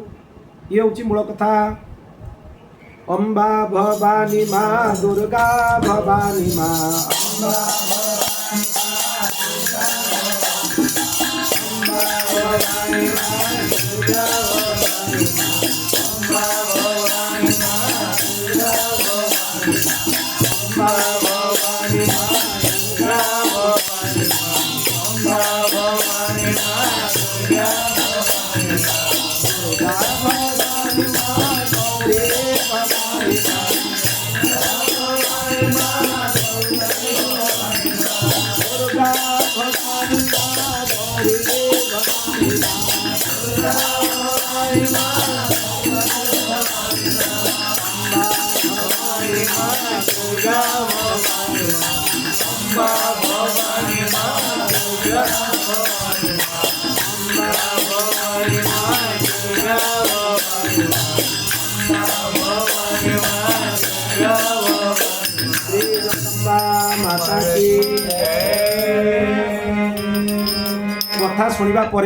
ये हूँ मूल कथा। अम्बा भवानी माँ दुर्गा भवानी माँ अम्बा भवानी माँ दुर्गा भवानी माँ दुर्गा भवानी माँ दुर्गा भवानी माँ भवानी माँ दुर्गा भवानी माँ गौरी भवानी माँ दुर्गा भवानी माँ गौरी भवानी माँ दुर्गा भवानी माँ भवानी माँ दुर्गा भवानी माँ भवानी माँ दुर्गा भवानी माँ श्री जगदम्बा माता की कथा शुणा पर